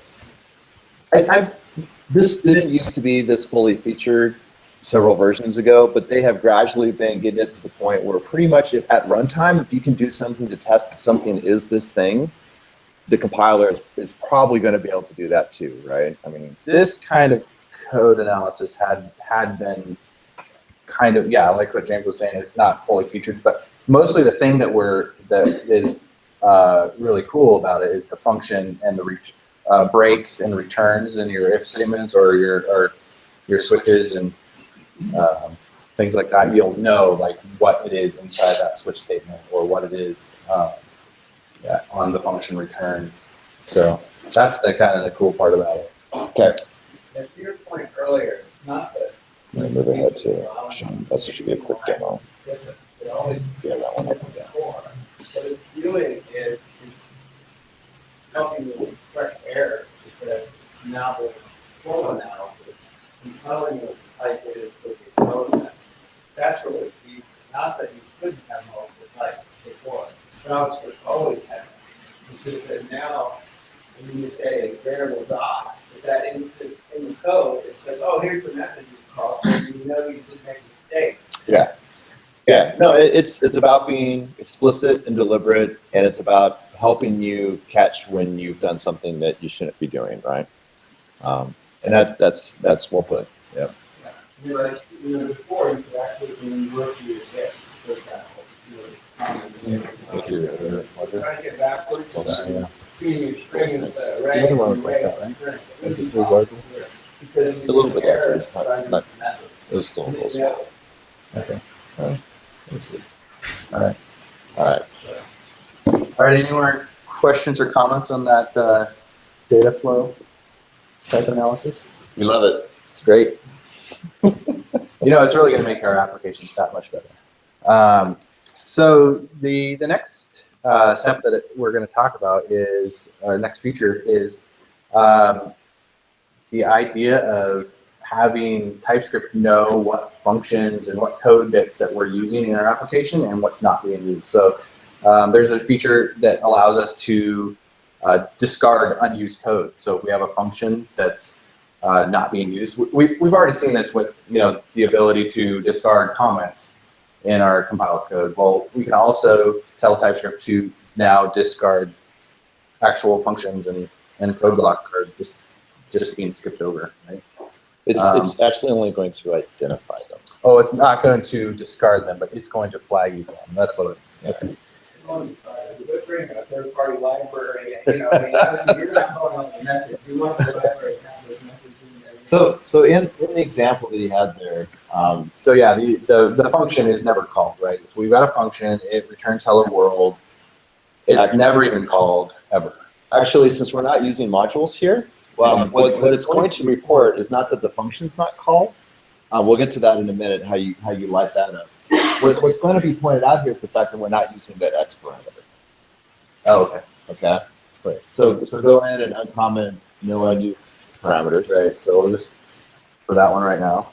This didn't used to be this fully featured several versions ago, but they have gradually been getting it to the point where pretty much at runtime, if you can do something to test if something is this thing, the compiler is probably going to be able to do that too, right? I mean, This kind of code analysis had been kind of, yeah, like what James was saying, it's not fully featured, but mostly the thing that is really cool about it is the function and the breaks and returns in your if statements or your switches and things like that. You'll know like what it is inside that switch statement or what it is on the function return. So that's the kind of the cool part about it. okay. And to your point earlier, it's not that. I'm going to move ahead to Sean. That should be a quick demo. It always Yeah, that one up and down. before. What it's doing is it's helping you with correct error because now the flow analysis and telling you what the type is with your flow sense. That's really key. Not that you couldn't have multiple types before. JavaScript always had it. It's just that now when you say a variable dot, if that instant in the code, it says, oh, here's the method you call, so you know you did make a mistake. Yeah. Yeah. No, it's about being explicit and deliberate, and it's about helping you catch when you've done something that you shouldn't be doing, right? And that's well put. Yeah. Like, before you could actually work your if, for example. Trying to get backwards. Treating your string as the array. The other one was like that, right? Was it larger? A little bit larger. Not, it was still a little small. Okay. All right. That's good. All right. All right. All right. Any more questions or comments on that data flow type analysis? We love it. It's great. It's really going to make our applications that much better. So the next step that we're going to talk about is, our next feature is the idea of having TypeScript know what functions and what code bits that we're using in our application and what's not being used. So there's a feature that allows us to discard unused code. So if we have a function that's not being used, we've already seen this with the ability to discard comments in our compiled code. Well, we can also tell TypeScript to now discard actual functions and code blocks that are just being skipped over, right? It's actually only going to identify them. Oh, it's not going to discard them, but it's going to flag you for them. That's what it is. Okay. We're bringing a third-party library, obviously you're not calling out the method. You want the library to have those methods in there. So in the example that he had there, So yeah, the function is never called, right? So we've got a function, it returns hello world. It's never even called ever. actually, since we're not using modules here, what it's going to report is not that the function's not called. We'll get to that in a minute, how you light that up. What's going to be pointed out here is the fact that we're not using that X parameter. Oh, okay. Okay. Right. So go ahead and uncomment no unused parameters. Right. So we'll just for that one right now.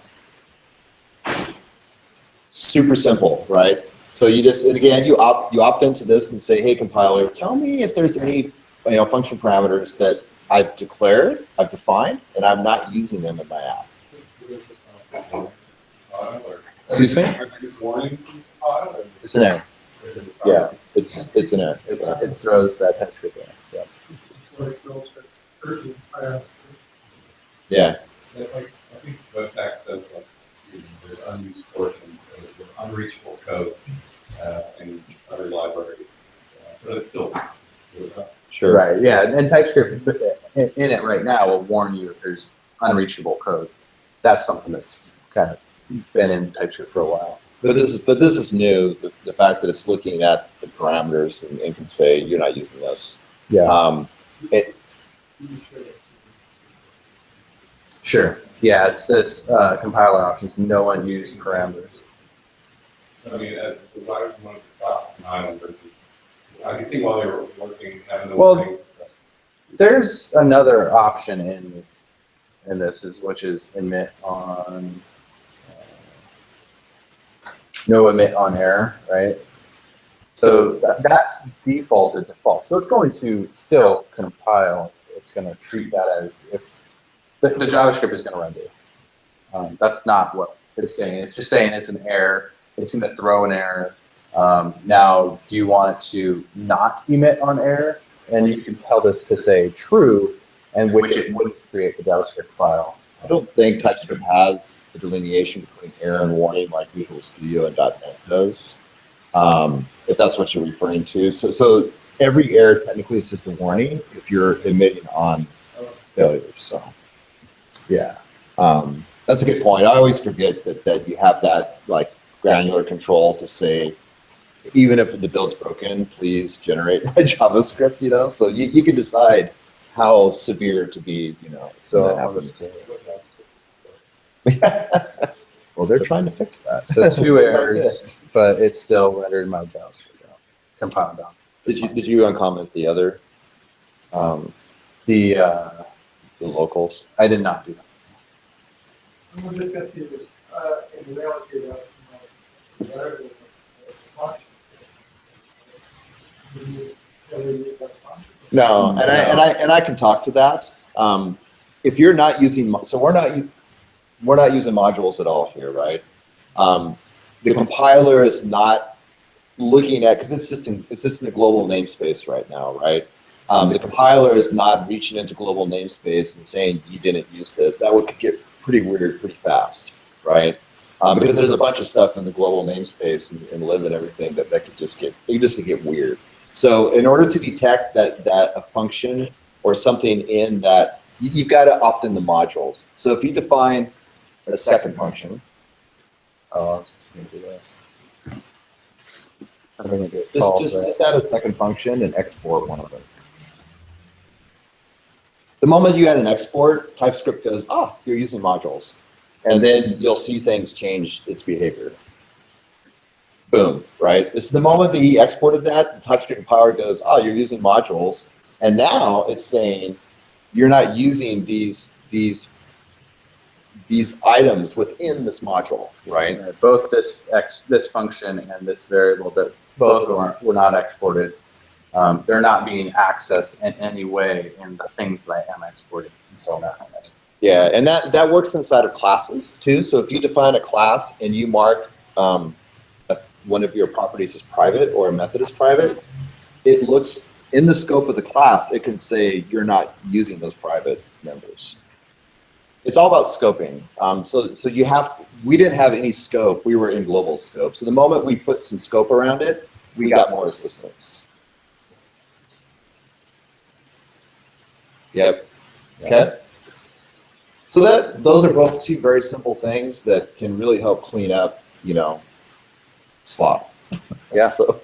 Super simple, right? So you just, again, you opt into this and say, hey, compiler, tell me if there's any function parameters that I've declared, I've defined, and I'm not using them in my app. Excuse me? It's an error. Yeah, it's an error. It throws that TypeScript in. So. Yeah. It's like, I think Webpack says like the unused portions of the unreachable code and other libraries, but it's still Sure. Right. Yeah, and TypeScript in it right now will warn you if there's unreachable code. That's something that's kind of been in TypeScript for a while. But this is new. The fact that it's looking at the parameters and can say you're not using this. Yeah. Sure. Yeah, it's this compiler options, no unused parameters. I mean, why would you want to stop compiling versus? I can see why they were working. Well, there's another option in this which is emit on no emit on error, right? So that's defaulted to false. So it's going to still compile. It's going to treat that as if the JavaScript is going to render. That's not what it's saying. It's just saying it's an error. It's going to throw an error. Now, do you want it to not emit on error? And you can tell this to say true, and which it wouldn't create the JavaScript file. I don't think TypeScript has the delineation between error and warning like Visual Studio and .NET does, if that's what you're referring to. So every error technically is just a warning if you're emitting on failures. So yeah, that's a good point. I always forget that you have that like granular control to say, even if the build's broken, please generate my JavaScript, you know? So you can decide how severe to be, you know, so that happens. Well, they're trying to fix that. So 2 errors, but it's still rendered my JavaScript compiled down. Did you uncomment the other, the locals? I did not do that. I'm just confused. In reality, that's not variable function. No, and I can talk to that. If you're not using, so we're not using modules at all here, right? The compiler is not looking at, because it's just in the global namespace right now, right? The compiler is not reaching into global namespace and saying you didn't use this. That would get pretty weird pretty fast, right? Because there's a bunch of stuff in the global namespace and lib and everything that could just get weird. So in order to detect that a function or something in that, you've got to opt in the modules. So if you define a second function, just add a second function and export one of them. The moment you add an export, TypeScript goes, oh, you're using modules. And then you'll see things change its behavior. Boom, right? It's the moment that he exported that, the TypeScript compiler goes, oh, you're using modules. And now it's saying you're not using these items within this module, right? Both this function and this variable, that both were not exported. They're not being accessed in any way in the things that I am exporting until now. Yeah, and that works inside of classes too. So if you define a class and you mark one of your properties as private or a method as private, it looks in the scope of the class, it can say you're not using those private members. It's all about scoping. So we didn't have any scope. We were in global scope. So the moment we put some scope around it, we got more assistance. Yep. Okay. So those are both 2 very simple things that can really help clean up, you know, slop. Yeah. So.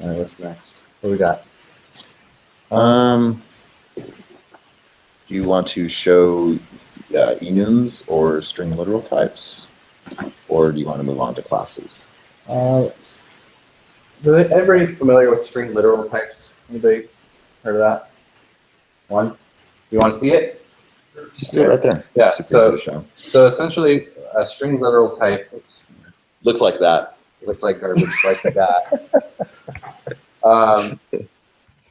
All right, what's next? What we got? Do you want to show enums or string literal types, or do you want to move on to classes? Is everybody familiar with string literal types? Anybody heard of that? One? You want to see it? Just do it right there. Yeah. So Essentially, a string literal type looks like that. Looks like garbage, like that.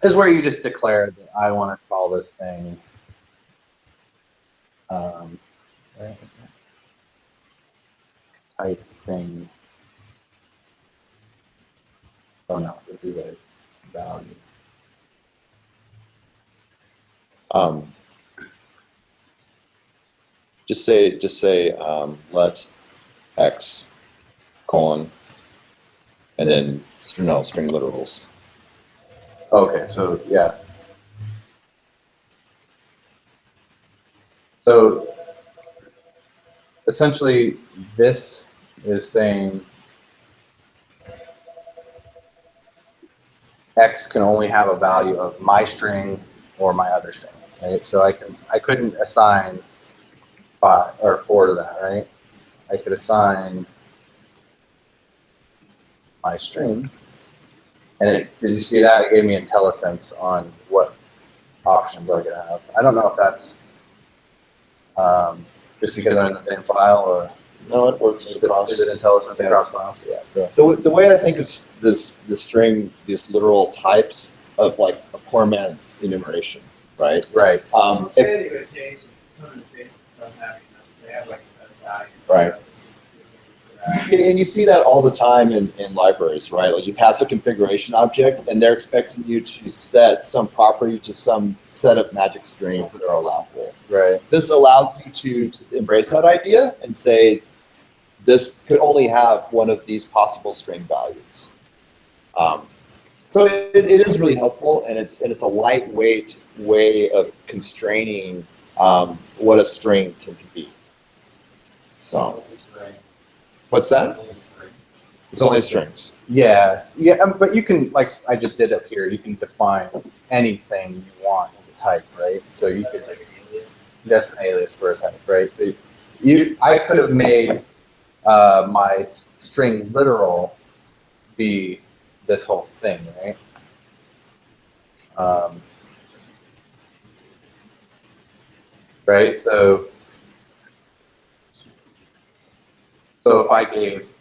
Is where you just declare that I want to call this thing. Where is it? Type thing. Oh no, this is a value. Just say let x colon and then string literals. Okay, so yeah. So essentially, this is saying x can only have a value of my string or my other string, right? So I couldn't assign 5 or 4 to that, right? I could assign my string, and did you see that? It gave me IntelliSense on what options I could have. I don't know if that's just because I'm in the same file, or No, it works is across. it IntelliSense across files? Yeah. So The way I think it's the string, these literal types of like a poor man's enumeration, right? right. Say they would change some of the things from having them. They have like Right. And you see that all the time in libraries, right? Like you pass a configuration object and they're expecting you to set some property to some set of magic strings that are allowable. Right. This allows you to just embrace that idea and say, this could only have one of these possible string values. So it is really helpful, and it's a lightweight way of constraining what a string can be. So. What's that? It's only strings. Yeah, yeah, but you can, like I just did up here, you can define anything you want as a type, right? So you could, that's an alias for a type, right? So I could have made my string literal be this whole thing, right? Right, so if I gave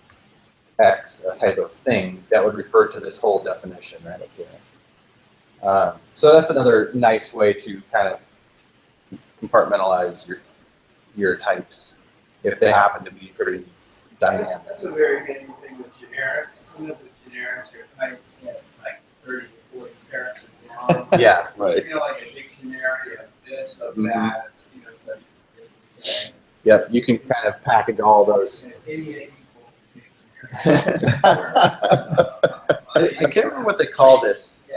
X a type of thing, that would refer to this whole definition right up here. So that's another nice way to kind of compartmentalize your types if they happen to be pretty dynamic. That's a very handy thing with generics. Sometimes with generics, your types get like 30 to 40 characters long. Yeah, right. You know, like a dictionary of this, of that, you know, so. Yep, you can kind of package all those. Idiot I can't remember what they call this.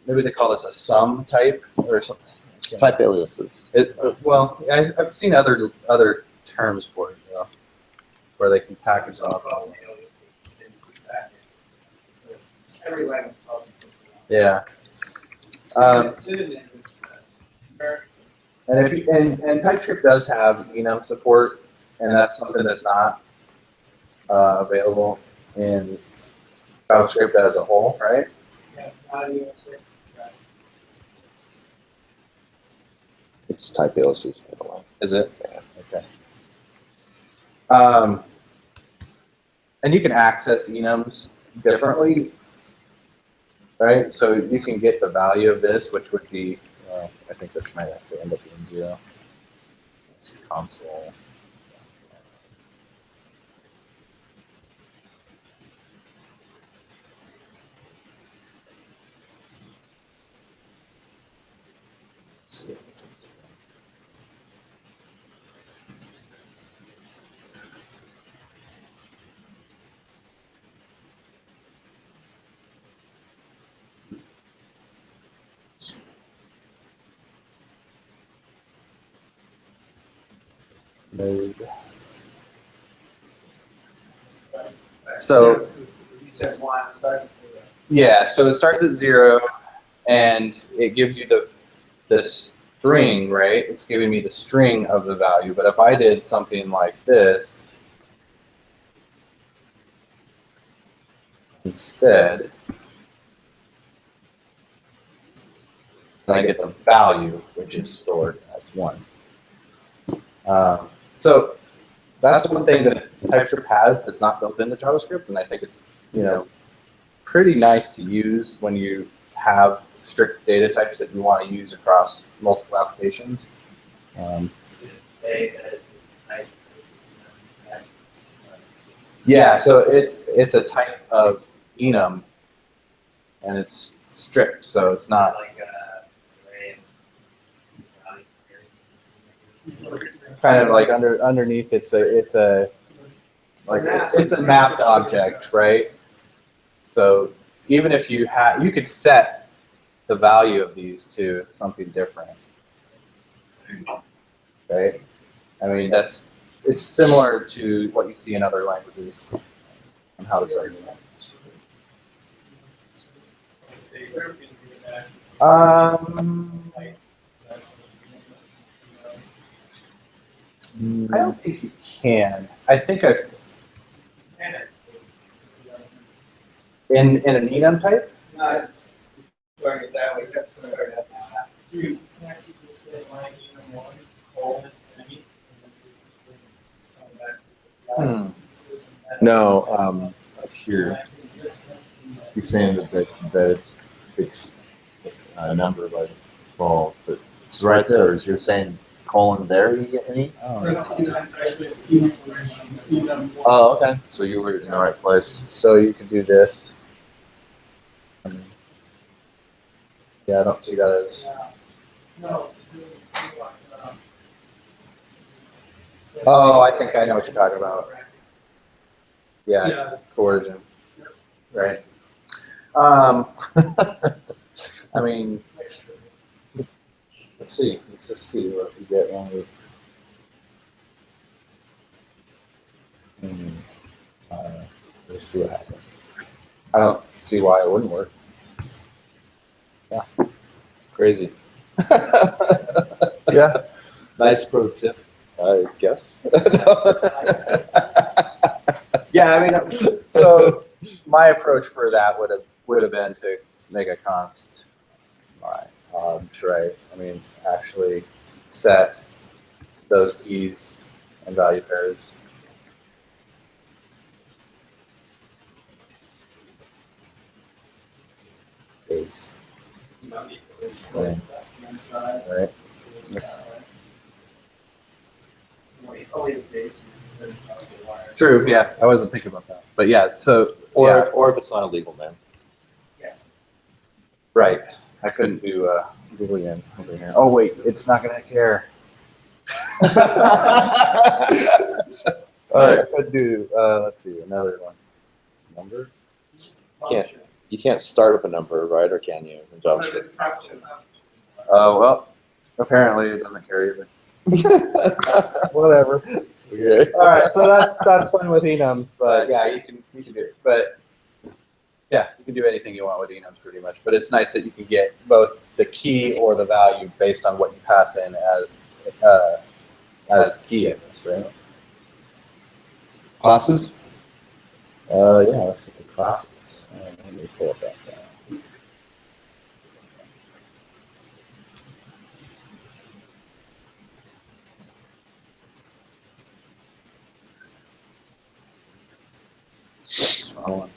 Maybe they call this a sum type or something. Type aliases. Well, I've seen other terms for it, though, where they can package all of them. Every language probably puts it on. Yeah. Synonym is very And TypeScript does have enum support, and that's something that's not available in JavaScript as a whole, right? Yeah, it's not even a certain- It's type aliases, by the way. Is it? Yeah. Okay. And you can access enums differently, right? So you can get the value of this, which would be, I think this might actually end up being 0. Let's see, console. Let's see if this is 0. Node. So You said one, starting with a- yeah, so it starts at 0, and it gives you the string, right? It's giving me the string of the value. But if I did something like this instead, then I get the value, which is stored as 1. So that's one thing that TypeScript has that's not built into JavaScript, and I think it's pretty nice to use when you have strict data types that you want to use across multiple applications. Does it say that it's a type? Yeah, so it's a type of enum, and it's strict, so it's not Like a array of kind of like underneath. It's a mapped object, right? So even if you could set the value of these to something different, right? I mean, it's similar to what you see in other languages on how to set it. I don't think you can. I think in an enum type. Not doing it that way, you have to put it as not. You can't keep this same line, even one, colon, and then come back to the No, up here, he's saying that it's a number by default, but it's right there. Is you're saying colon there, you get any? Actually, Oh, okay. So you were in the right place. So you can do this. Yeah, I don't see that as. No. Oh, I think I know what you're talking about. Yeah, coercion. Right. I mean, let's see. Let's just see what we get when we. Let's see what happens. I don't see why it wouldn't work. Yeah. Crazy. Yeah. Nice pro tip, I guess. Yeah, I mean, so my approach for that would have been to make a const tray. I mean, actually set those keys and value pairs. Is right. True. Yeah, I wasn't thinking about that, but yeah. So Or if it's not a legal name. Yes. right. I couldn't do Boolean over here. Oh wait, it's not gonna care. All right, I could do. Let's see, another one. Number. You can't start with a number, right? Or can you in JavaScript? Oh well, apparently it doesn't care either. Whatever. Okay. All right, so that's fun with enums, but yeah, you can do it. But yeah, you can do anything you want with enums pretty much. But it's nice that you can get both the key or the value based on what you pass in as the key, I guess, right? Classes? Yeah, let's look at classes. Let me pull up that file. Wrong one.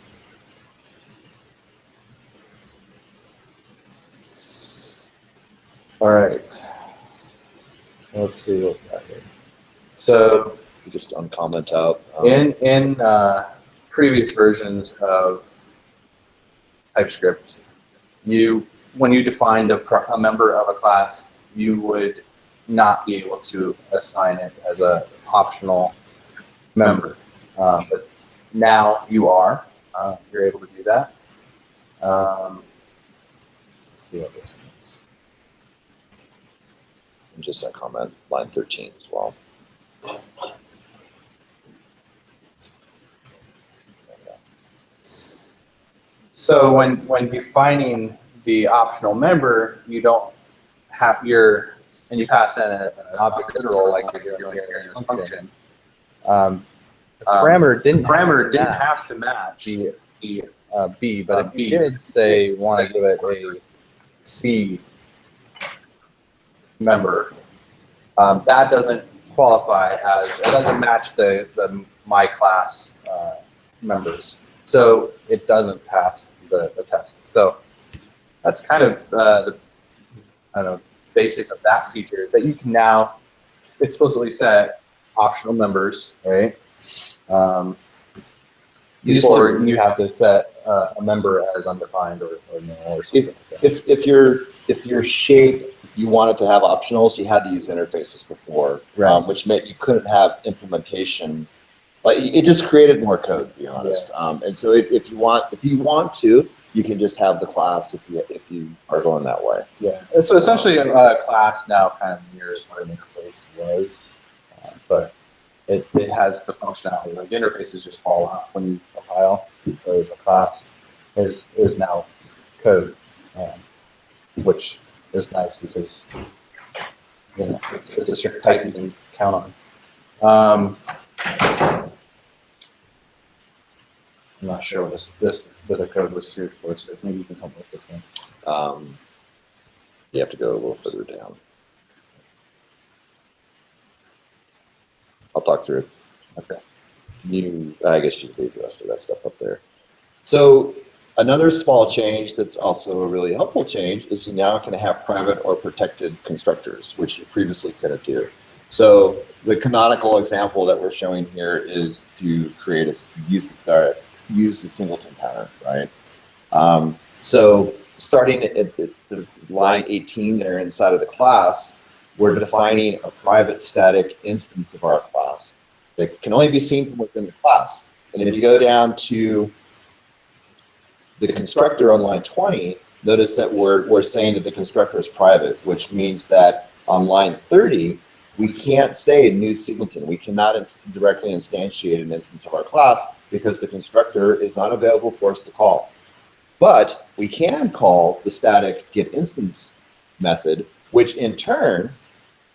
All right. Let's see what we got here. So You just uncomment out. in previous versions of TypeScript, when you defined a member of a class, you would not be able to assign it as an optional member. But now you are. You're able to do that. Let's see what this means. And just that comment, line 13 as well. So when defining the optional member, you don't have and you pass in an object literal like you're doing here in this function. The parameter didn't have to match the B, but if you did say want to give it a C member, that doesn't qualify as, it doesn't match the my class members. So it doesn't pass the test. So that's kind of the basics of that feature, is that you can now explicitly set optional members, right? Before you have to set a member as undefined or null or something like that. If your shape you wanted to have optionals, you had to use interfaces before, Right. Which meant you couldn't have implementation. Like it just created more code, to be honest. Yeah. And so if you want to, you can just have the class if you are going that way. Yeah. So essentially, a class now kind of mirrors what an interface was, but it has the functionality. Like interfaces just fall off when you compile, whereas a class is now code, which is nice because it's a strict type you can count on. I'm not sure what this bit of code was here for, so maybe you can help with this one. You have to go a little further down. I'll talk through it. Okay. I guess you can leave the rest of that stuff up there. So Another small change that's also a really helpful change is you now can have private or protected constructors, which you previously couldn't do. So the canonical example that we're showing here is to create use the singleton pattern, right? So starting at the line 18 there inside of the class, we're defining a private static instance of our class that can only be seen from within the class. And if you go down to the constructor on line 20, notice that we're saying that the constructor is private, which means that on line 30, we can't say new singleton. We cannot directly instantiate an instance of our class because the constructor is not available for us to call. But we can call the static getInstance method, which in turn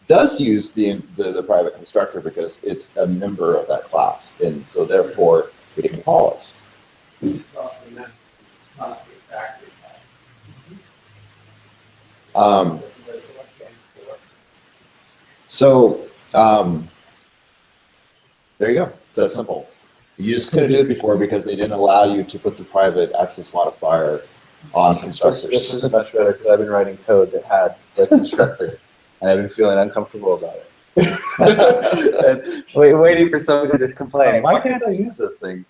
does use the private constructor because it's a member of that class. And so therefore, we can call it. There you go. It's that simple. You just couldn't do it before because they didn't allow you to put the private access modifier on constructors. This is much better because I've been writing code that had the constructor, and I've been feeling uncomfortable about it. And waiting for somebody to just complain. Why can't I use this thing?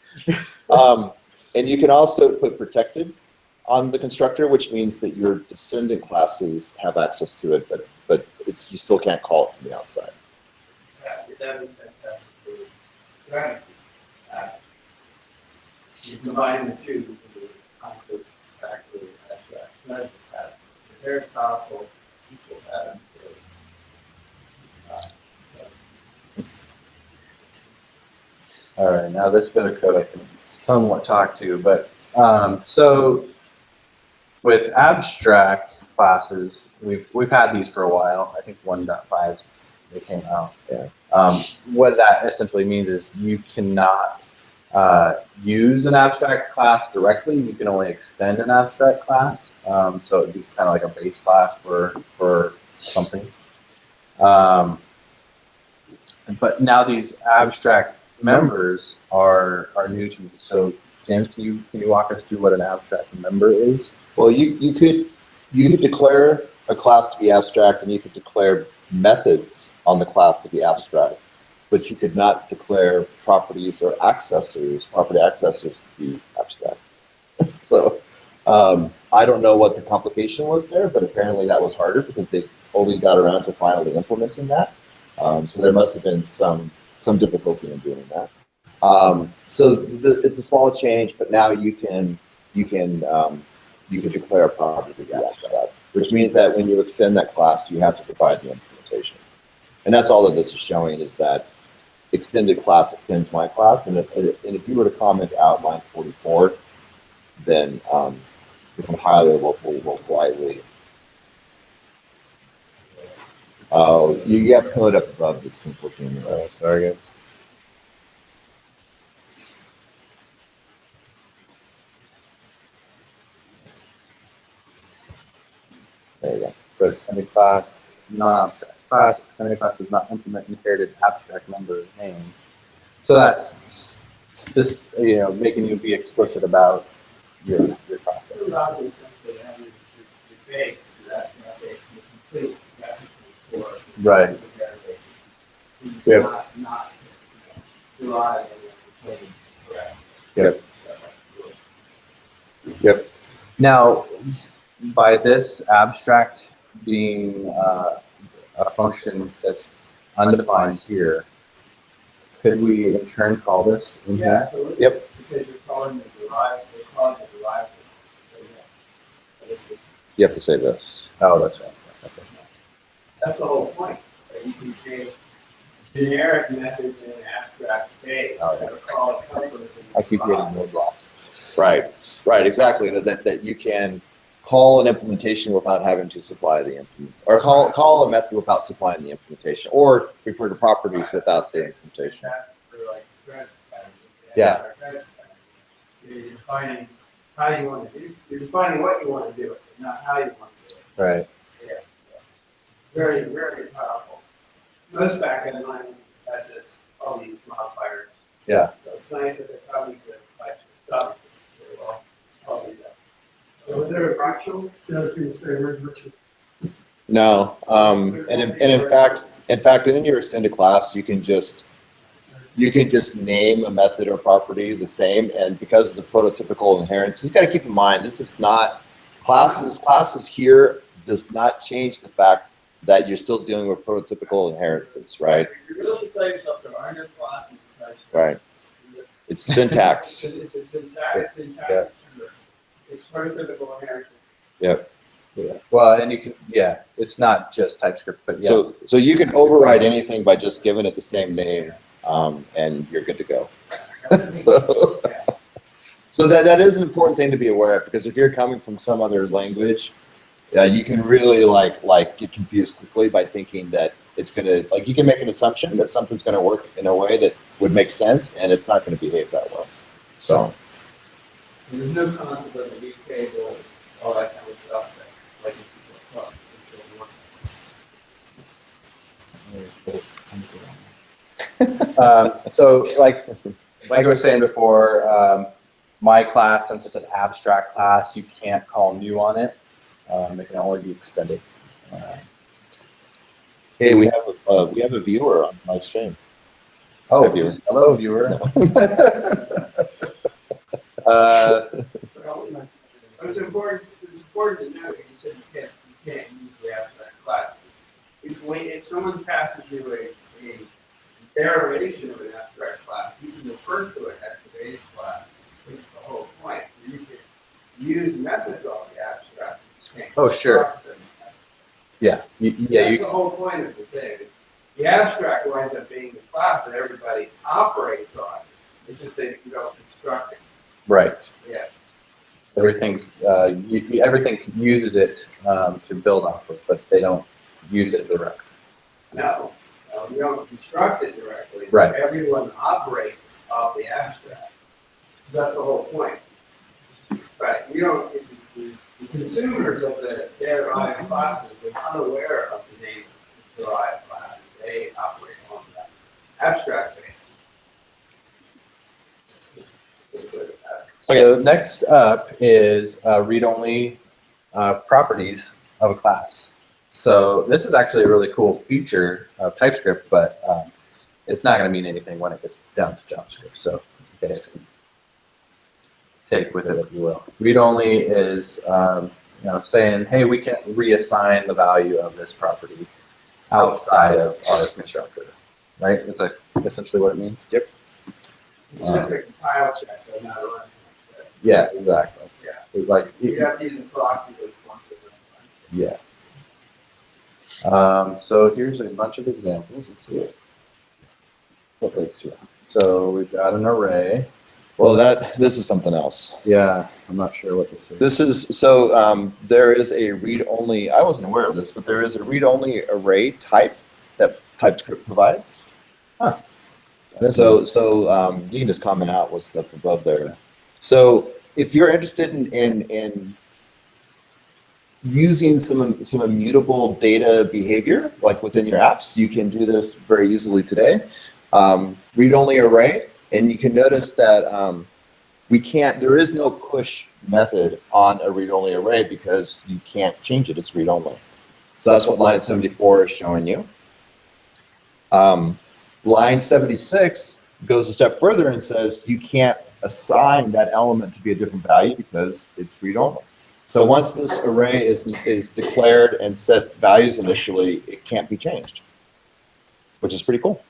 And you can also put protected on the constructor, which means that your descendant classes have access to it, but you still can't call it from the outside. That is fantastic. Right. You combine the two to concrete, factory, abstract. That is a very powerful equal pattern. All right, now this bit of code I can somewhat talk to, but so with abstract classes, we've had these for a while. I think 1.5 they came out. Yeah. What that essentially means is you cannot use an abstract class directly. You can only extend an abstract class. So it'd be kind of like a base class for something. But now these abstract members are new to me. So James, can you walk us through what an abstract member is? Well, you could declare a class to be abstract, and you could declare methods on the class to be abstract, but you could not declare properties or property accessors to be abstract. So I don't know what the complication was there, but apparently that was harder because they only got around to finally implementing that. So there must have been some difficulty in doing that. So it's a small change, but now you can declare a property to be abstract, which means that when you extend that class, you have to provide the implementation. And that's all that this is showing, is that extended class extends my class. And if you were to comment out line 44, then the compiler will politely. Oh, you have code up above that's conflicting. Sorry, guys. There you go. So extended class, non-abstract class. Extended class does not implement inherited abstract member name. So that's making you be explicit about your class. Right. Yep. Yep. Yep. Now, by this abstract being a function that's undefined here, could we in turn call this in here? Absolutely. Yep. Because you're calling the derived, they're calling the derived. You have to say this. Oh, that's right. Okay. That's the whole point. That you can create generic methods in an abstract base. Oh, yeah. That are called helpers. I keep getting more blocks. Right, exactly. That you can call an implementation without having to supply the implement, or call a method without supplying the implementation, or refer to properties without the implementation. Yeah. You're defining how you want to do. You're defining what you want to do, not how you want to do it. Right. Yeah. Very, very powerful. Most backend languages had this, all these modifiers. Yeah. So it's nice that they're coming to TypeScript. Very well. All these there a virtual? Does he say where's virtual? No, and in fact, in your extended class, you can just name a method or property the same, and because of the prototypical inheritance, you got to keep in mind this is not classes here does not change the fact that you're still dealing with prototypical inheritance, right? You really should tell yourself there are no classes. Right. It's syntax. It's a syntax. Yeah. It's prototypical inheritance. Yep. Yeah. Well, and you can, yeah, it's not just TypeScript, but yeah. So you can override anything by just giving it the same name, and you're good to go. So that is an important thing to be aware of, because if you're coming from some other language, you can really like get confused quickly by thinking that it's gonna, like, you can make an assumption that something's gonna work in a way that would make sense, and it's not gonna behave that well. So. And there's no concept of a leaf table, all that kind of stuff that, like, So like I was saying before, my class, since it's an abstract class, you can't call new on it. It can only be extended. Hey, we have a viewer on my stream. Oh, Hi, viewer. hello, viewer. It's important to know that you said you can't use the abstract class. If someone passes you a derivation of an abstract class, you can refer to it as the base class. That's the whole point. So you can use methods of the abstract. Oh, sure. Yeah, That's the whole point of the thing. The abstract winds up being the class that everybody operates on. It's just that you don't construct it. right. Yes. Everything's everything uses it to build off of, but they don't use it directly. No, you don't construct it directly. Right. Everyone operates off the abstract. That's the whole point. Right. You don't. The consumers of the derived classes are unaware of the name of the derived classes. They operate on that abstract base. So next up is read-only properties of a class. So this is actually a really cool feature of TypeScript, but it's not going to mean anything when it gets down to JavaScript. So you guys can take with it what you will. Read-only is saying, hey, we can't reassign the value of this property outside of our constructor, right? That's essentially what it means. Yep. It's just a compile check, but not a run check. Yeah, exactly. Yeah. It's like You have to use a proxy with function. yeah. So here's a bunch of examples. Let's see what takes you. So we've got an array. Well, this is something else. Yeah, I'm not sure what this is. This is so there is a read-only. I wasn't aware of this, but there is a read-only array type that TypeScript provides. Huh. So you can just comment out what's up above there. So if you're interested in using some immutable data behavior, like within your apps, you can do this very easily today. Read-only array. And you can notice that there is no push method on a read-only array because you can't change it, it's read-only. So that's what line 74 is showing you. Line 76 goes a step further and says you can't assign that element to be a different value because it's read-only. So once this array is declared and set values initially, it can't be changed, which is pretty cool.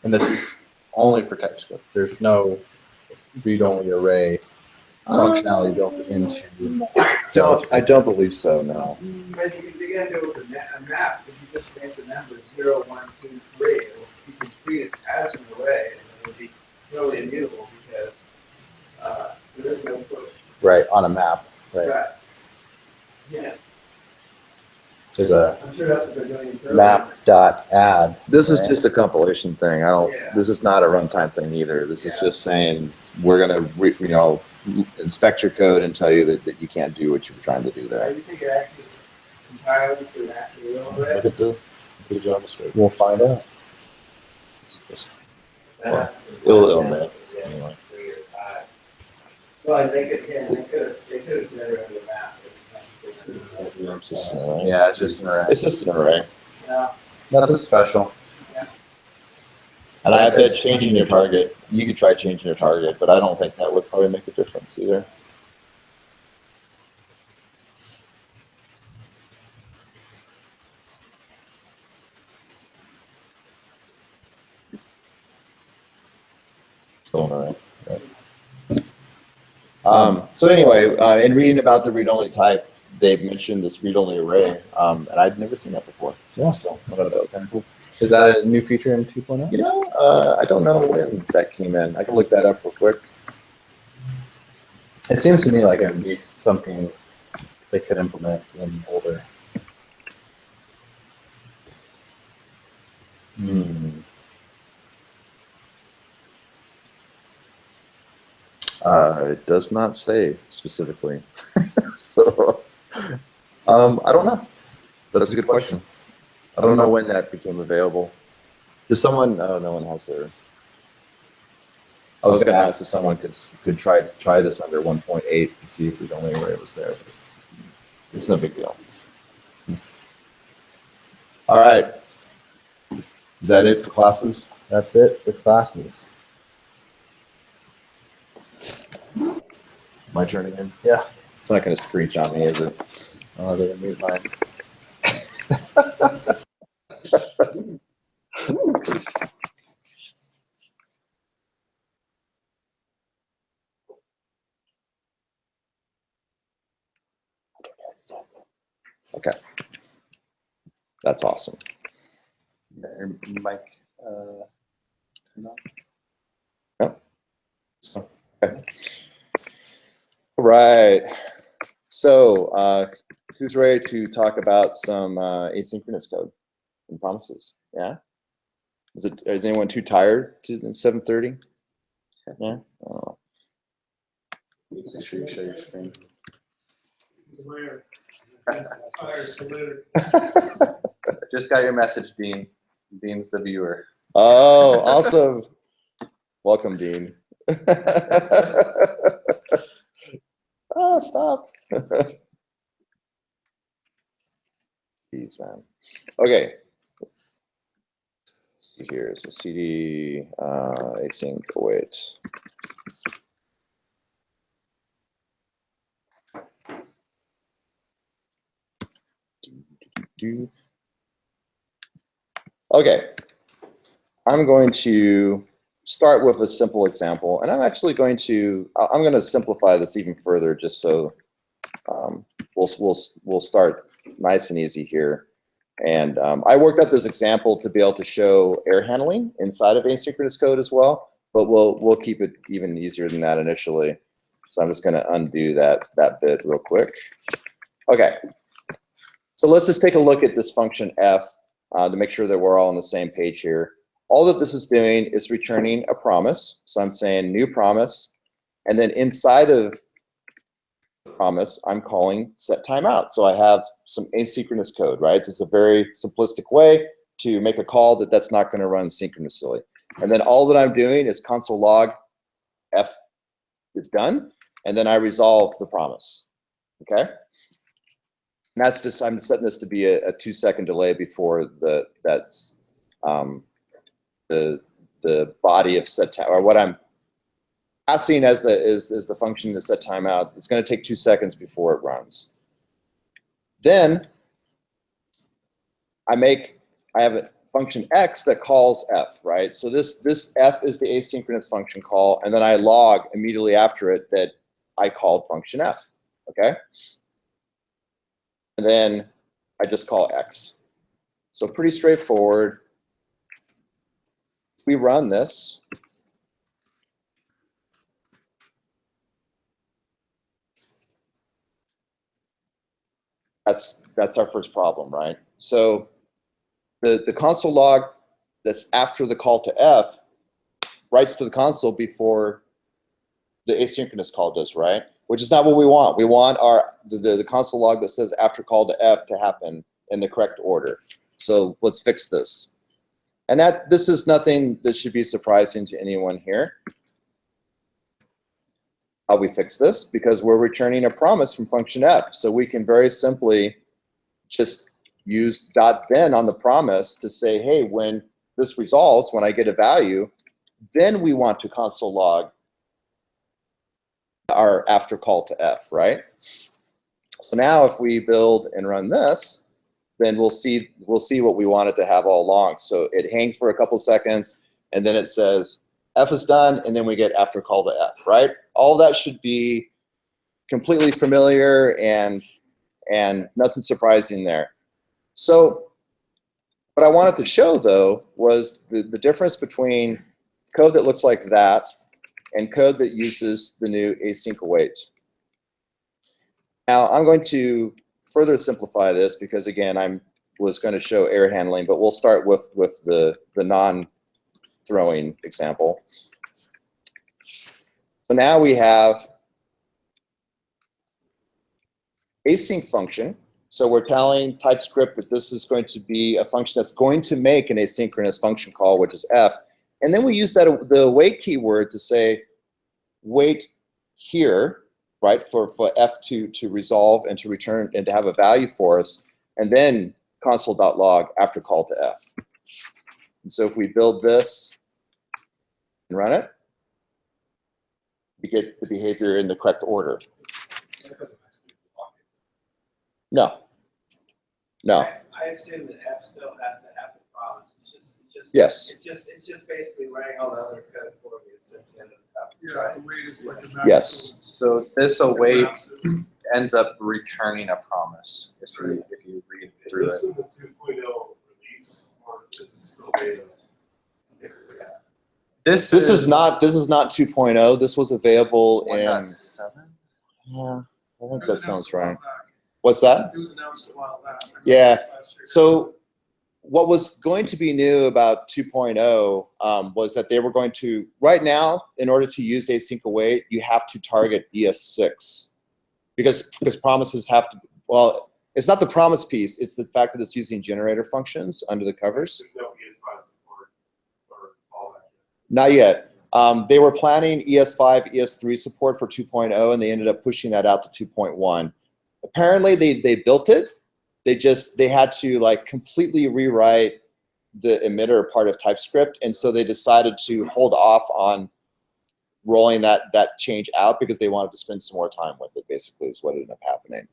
And this is only for TypeScript. There's no read-only array functionality built into. I don't believe so. No. But you can begin to with a map. If you just make the numbers 0, 1, 2, 3, you can treat it as an array, and it will be really immutable because there is no push. Right, on a map. Right. Yeah. There's a I'm sure that's what they're doing in map.add. This is just a compilation thing. Yeah. This is not a runtime thing either. This is just saying we're gonna inspect your code and tell you that you can't do what you were trying to do Do there. you think it actually is compiled to an actual real array? Look at the JavaScript. We'll find out. It's just That's- it'll admit. Yeah, Anyway. 3 or 5. Well, they could have generated forms. Just an array. Yeah, it's just an array. It's just an array. Yeah. Nothing special. And I bet changing your target, you could try changing your target, but I don't think that would probably make a difference either. Still an array. Right. So anyway, in reading about the read-only type, they've mentioned this read-only array, and I'd never seen that before. Yeah, so I thought that was kind of cool. Is that a new feature in 2.0? You know, I don't know when that came in. I can look that up real quick. It seems to me like it would be something they could implement in older. It does not say specifically. So, I don't know. That's a good question. I don't know when that became available. Does someone? Oh, no one has their. I was going to ask if someone could try this under 1.8 to see if read-only array was there. But it's no big deal. All right. Is that it for classes? That's it for classes. My turn again? Yeah. It's not going to screenshot me, is it? Oh, they mute mine. Okay. That's awesome. Your mic. Turn on. Okay. All right. So, who's ready to talk about some asynchronous code and promises? Yeah. Is anyone too tired to 7:30? Yeah. Oh. Make sure you show your screen. Just got your message, Dean. Dean's the viewer. Oh, awesome. Welcome, Dean. Oh, stop. Jeez, man. Okay. Let's see here. It's a CD async await. Okay. I'm going to start with a simple example, and I'm actually going to simplify this even further, just so we'll start nice and easy here. And I worked up this example to be able to show error handling inside of asynchronous code as well, but we'll keep it even easier than that initially. So I'm just going to undo that bit real quick. Okay. So let's just take a look at this function f to make sure that we're all on the same page here. All that this is doing is returning a promise. So I'm saying new promise, and then inside of the promise, I'm calling set timeout. So I have some asynchronous code, right? So it's a very simplistic way to make a call that's not going to run synchronously. And then all that I'm doing is console log f is done, and then I resolve the promise. Okay. And that's just, I'm setting this to be a 2-second delay before the body of set time, or what I'm passing as the function to set timeout. It's going to take 2 seconds before it runs. Then I have a function x that calls f, right? So this f is the asynchronous function call, and then I log immediately after it that I called function f. Okay. And then I just call x. So pretty straightforward. We run this. That's our first problem, right? So the console log that's after the call to f writes to the console before the asynchronous call does, right? Which is not what we want. We want the console log that says after call to f to happen in the correct order. So let's fix this. And this is nothing that should be surprising to anyone here. How we fix this? Because we're returning a promise from function f. So we can very simply just use .then on the promise to say, hey, when this resolves, when I get a value, then we want to console log our after call to F, right? So now if we build and run this, then we'll see what we wanted to have all along. So it hangs for a couple seconds, and then it says F is done, and then we get after call to F, right? All that should be completely familiar and nothing surprising there. So what I wanted to show, though, was the difference between code that looks like that and code that uses the new async await. Now, I'm going to further simplify this because, again, I was going to show error handling, but we'll start with the non-throwing example. So now we have async function. So we're telling TypeScript that this is going to be a function that's going to make an asynchronous function call, which is F. And then we use the await keyword to say, wait here, right, for F to resolve and to return and to have a value for us, and then console.log after call to F. And so if we build this and run it, we get the behavior in the correct order. No. No. I assume that F still has to have the promise. Yes. It's just basically running all the other code for you since the end of the Yeah, the weight is like a max. Yes. So this await ends up returning a promise if you read through Is it. this in the 2.0 release, or is this still beta? This is not 2.0. This was available in 1.7. yeah, I think It that was sounds announced a while right. back. What's that? It was announced a while back. Yeah. Last year. So what was going to be new about 2.0 was that they were going to, right now, in order to use async await, you have to target ES6 because promises have to, well, it's not the promise piece, it's the fact that it's using generator functions under the covers. No ES5 support or all that. Not yet. They were planning ES5, ES3 support for 2.0, and they ended up pushing that out to 2.1. Apparently, they built it. They had to like completely rewrite the emitter part of TypeScript, and so they decided to hold off on rolling that change out because they wanted to spend some more time with it. Basically, is what ended up happening.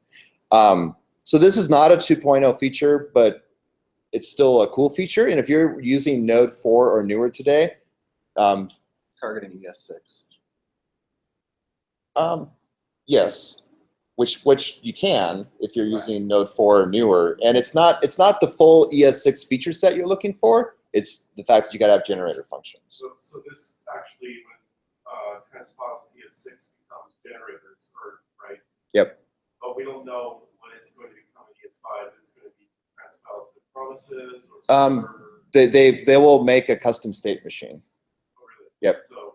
So this is not a 2.0 feature, but it's still a cool feature. And if you're using Node 4 or newer today, Targeting ES6. yes, which you can if you're using Node 4 or newer. And it's not the full ES6 feature set you're looking for. It's the fact that you got to have generator functions. So this actually, when transpose ES6 becomes generators, or right? Yep. But we don't know when it's going to become an ES5. It's going to be transposed with promises or They will make a custom state machine. Oh, really? Yep. So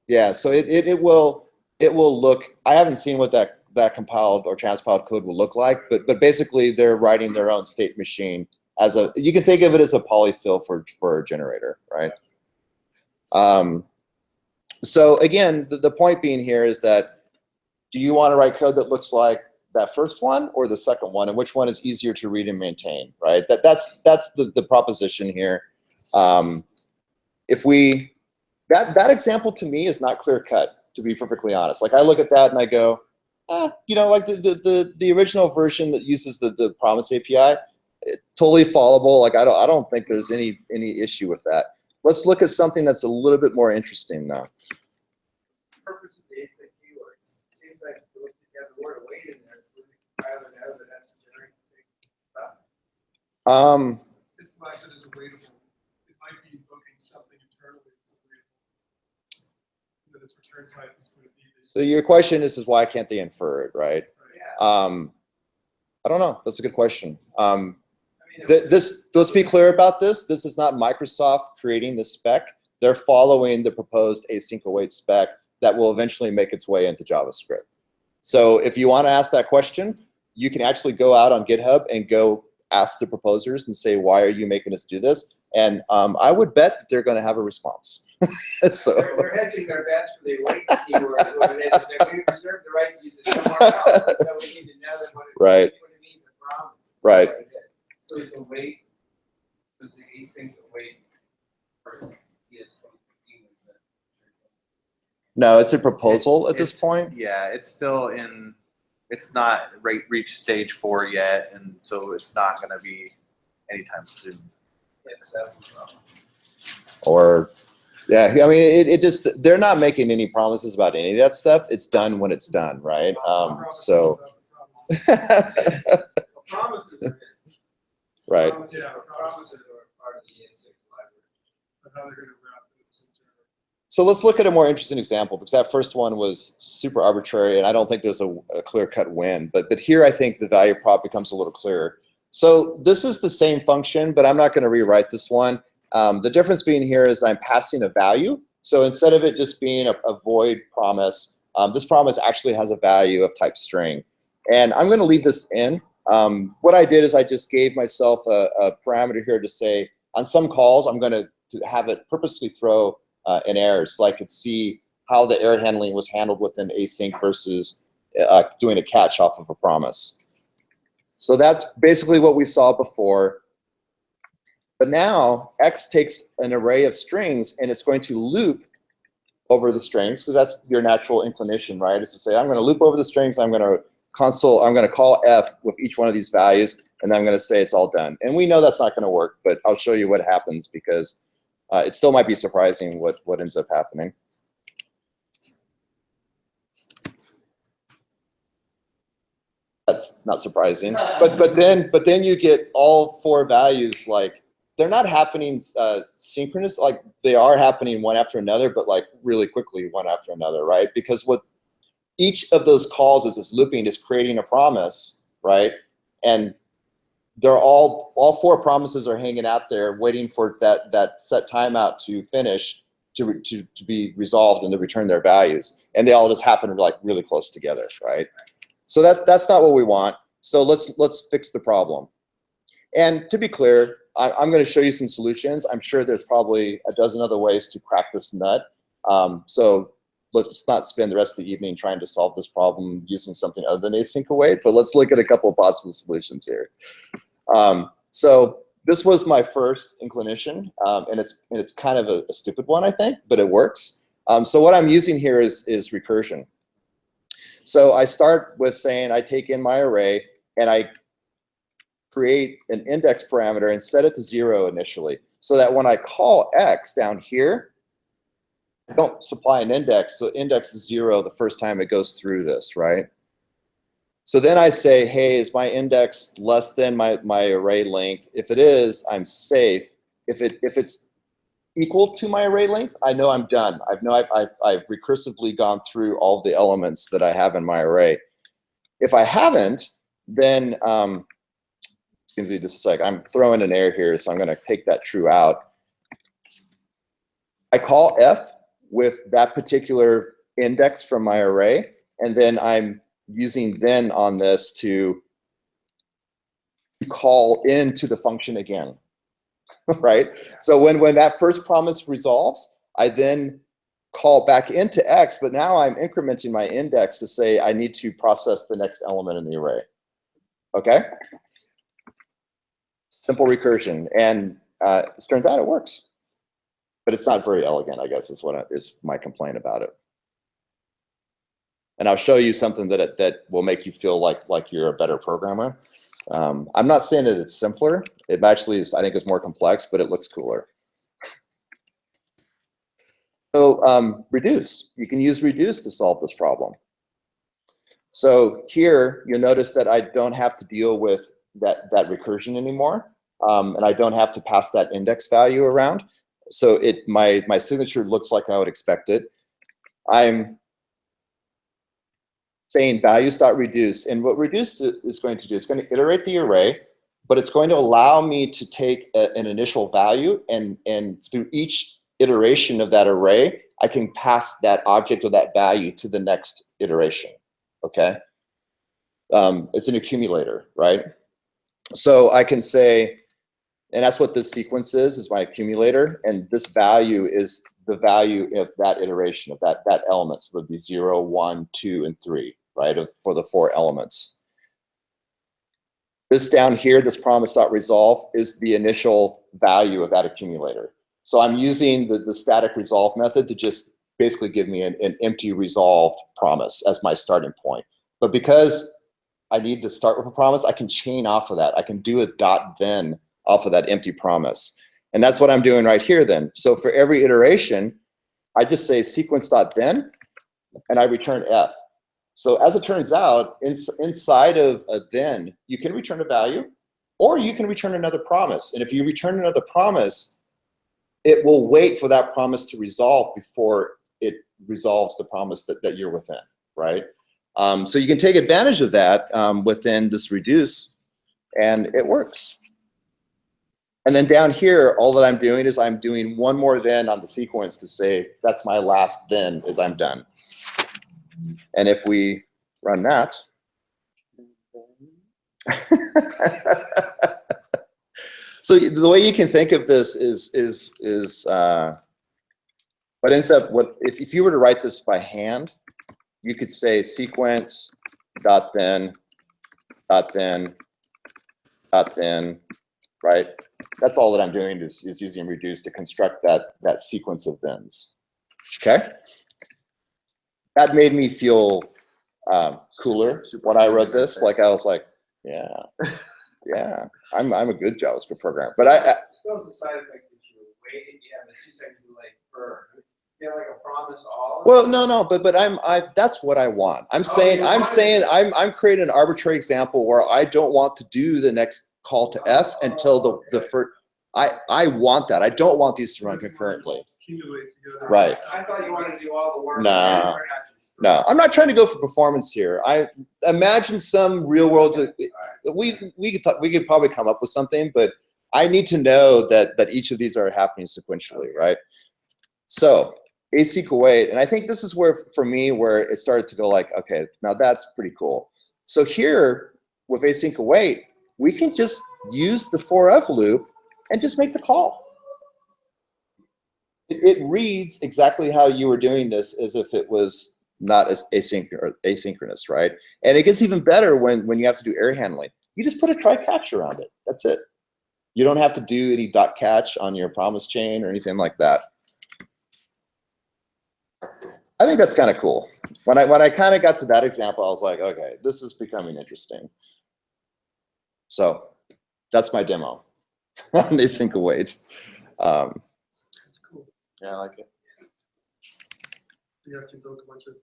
Yeah, so it will look, I haven't seen what that compiled or transpiled code will look like, but basically they're writing their own state machine as a, you can think of it as a polyfill for a generator, right? So again, the point being here is that, do you want to write code that looks like that first one or the second one, and which one is easier to read and maintain, right? That's the proposition here. If we, that example to me is not clear cut, to be perfectly honest. Like I look at that and I go, you know, like the original version that uses the promise API, totally followable. Like I don't think there's any issue with that. Let's look at something that's a little bit more interesting now. The purpose of the async keyword seems like to look together the word await in there, rather than know that that's generating stuff. It flags it as awaitable. It might be invoking something internally that's awaitable. That its return type is going to be this. So your question is why can't they infer it, right? Yeah. I don't know. That's a good question. I mean, Let's be clear about this. This is not Microsoft creating the spec. They're following the proposed async await spec that will eventually make its way into JavaScript. So if you want to ask that question, you can actually go out on GitHub and go ask the proposers and say, why are you making us do this? And I would bet that they're going to have a response. So they're hedging their bets for the await keyword. What it is, we reserve the right to use it somewhere else. So we need to know that what it Right. means a promise. Right. So it's a wait, so it's an async await for ES 2015. No, it's a proposal at this It's- point. Yeah, it's still in, it's not reached stage 4 yet, and so it's not gonna be anytime soon. Yes, that's the problem. Or, yeah, I mean, it just, they're not making any promises about any of that stuff. It's done when it's done, right? So, The promises are in. right. Promises are part of the ES6 library. But how they're gonna wrap those into. So let's look at a more interesting example, because that first one was super arbitrary, and I don't think there's a clear-cut win. But here, I think the value prop becomes a little clearer. So this is the same function, but I'm not going to rewrite this one. The difference being here is I'm passing a value. So instead of it just being a void promise, this promise actually has a value of type string. And I'm going to leave this in. What I did is I just gave myself a parameter here to say, on some calls, I'm going to have it purposely throw an error so I could see how the error handling was handled within async versus doing a catch off of a promise. So that's basically what we saw before. But now X takes an array of strings and it's going to loop over the strings, because that's your natural inclination, right? Is to say, I'm going to loop over the strings, I'm going to call F with each one of these values, and I'm going to say it's all done. And we know that's not going to work, but I'll show you what happens, because it still might be surprising what ends up happening. That's not surprising, but then you get all 4 values, like they're not happening synchronous, like they are happening one after another, but like really quickly one after another, right? Because what each of those calls is looping is creating a promise, right? And they're all 4 promises are hanging out there waiting for that set timeout to finish to be resolved and to return their values, and they all just happen to be like really close together, right? So that's not what we want. So let's fix the problem. And to be clear, I'm going to show you some solutions. I'm sure there's probably a dozen other ways to crack this nut. So let's not spend the rest of the evening trying to solve this problem using something other than async await, but let's look at a couple of possible solutions here. So this was my first inclination, and it's kind of a stupid one, I think, but it works. So what I'm using here is recursion. So I start with saying I take in my array and I create an index parameter and set it to 0 initially, so that when I call X down here, I don't supply an index, so index is 0 the first time it goes through this, right? So then I say, hey, is my index less than my array length? If it is, I'm safe. If it's equal to my array length, I know I'm done. I've recursively gone through all the elements that I have in my array. If I haven't, then it's going to be just a sec. I'm throwing an error here, so I'm going to take that true out. I call F with that particular index from my array, and then I'm using then on this to call into the function again. Right? So when that first promise resolves, I then call back into X, but now I'm incrementing my index to say I need to process the next element in the array. Okay? Simple recursion, and it turns out it works. But it's not very elegant, I guess, is my complaint about it. And I'll show you something that will make you feel like you're a better programmer. I'm not saying that it's simpler. It actually is, I think, is more complex, but it looks cooler. So reduce. You can use reduce to solve this problem. So here, you'll notice that I don't have to deal with that recursion anymore, and I don't have to pass that index value around. So my signature looks like I would expect it. I'm saying values.reduce, and what reduce is going to do, it's going to iterate the array, but it's going to allow me to take an initial value, and through each iteration of that array, I can pass that object or that value to the next iteration, okay? It's an accumulator, right? So I can say, and that's what this sequence is my accumulator, and this value is the value of that iteration, of that element. So there'll be 0, 1, 2, and 3, right, for the 4 elements. This down here, this promise.resolve, is the initial value of that accumulator. So I'm using the static resolve method to just basically give me an empty resolved promise as my starting point. But because I need to start with a promise, I can chain off of that. I can do a dot then off of that empty promise. And that's what I'm doing right here then. So for every iteration, I just say sequence.then, and I return F. So as it turns out, inside of a then, you can return a value, or you can return another promise. And if you return another promise, it will wait for that promise to resolve before it resolves the promise that you're within, right? So you can take advantage of that within this reduce, and it works. And then down here, all that I'm doing is I'm doing one more then on the sequence to say that's my last then as I'm done. And if we run that, so the way you can think of this is but instead, if you were to write this by hand, you could say sequence dot then dot then dot then, right? That's all that I'm doing is using reduce to construct that sequence of thens. Okay. That made me feel cooler when I wrote this. Like I was like, yeah, yeah, I'm a good JavaScript programmer. But Still the side effect that you wait, the 2 seconds delay burn. You have like a promise all. Well, no, but that's what I want. I'm creating an arbitrary example where I don't want to do the next call to F until the first. I want that. I don't want these to run concurrently. Right. I thought you wanted to do all the work. No, I'm not trying to go for performance here. I imagine some real world. We could probably come up with something, but I need to know that each of these are happening sequentially, right? So async await, and I think this is where for me where it started to go like, okay, now that's pretty cool. So here with async await, we can just use the for-f loop and just make the call. It reads exactly how you were doing this as if it was not as asynchronous, right? And it gets even better when you have to do error handling. You just put a try catch around it. That's it. You don't have to do any dot catch on your promise chain or anything like that. I think that's kind of cool. When I kind of got to that example, I was like, okay, this is becoming interesting. So that's my demo on async await. That's cool. Yeah, I like it. You have to build a bunch of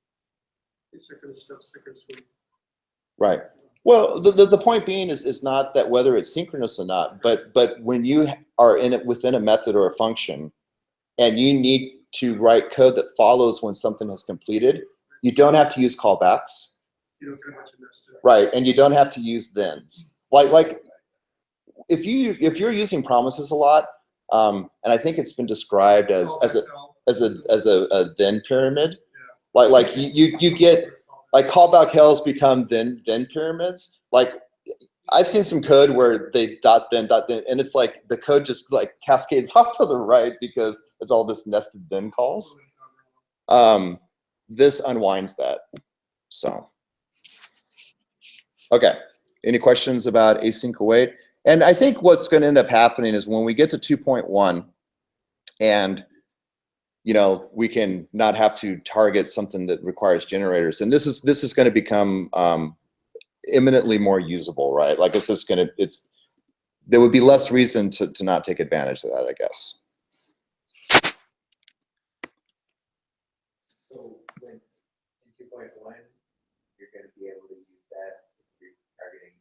asynchronous stuff synchronously. Right. Well, the point being is not that whether it's synchronous or not, but when you are in it within a method or a function, and you need to write code that follows when something is completed, you don't have to use callbacks. You don't get a bunch of nested. Right, and you don't have to use thens. Like if you're using promises a lot, and I think it's been described as a then pyramid. Yeah. Like you get like callback hells become then pyramids. Like I've seen some code where they dot then, and it's like the code just like cascades off to the right because it's all this nested then calls. This unwinds that. So, okay. Any questions about async await? And I think what's going to end up happening is when we get to 2.1, and we can not have to target something that requires generators, and this is going to become imminently more usable, right? Like there would be less reason to not take advantage of that, I guess. So when in 2.1, you're going to be able to use that if you're targeting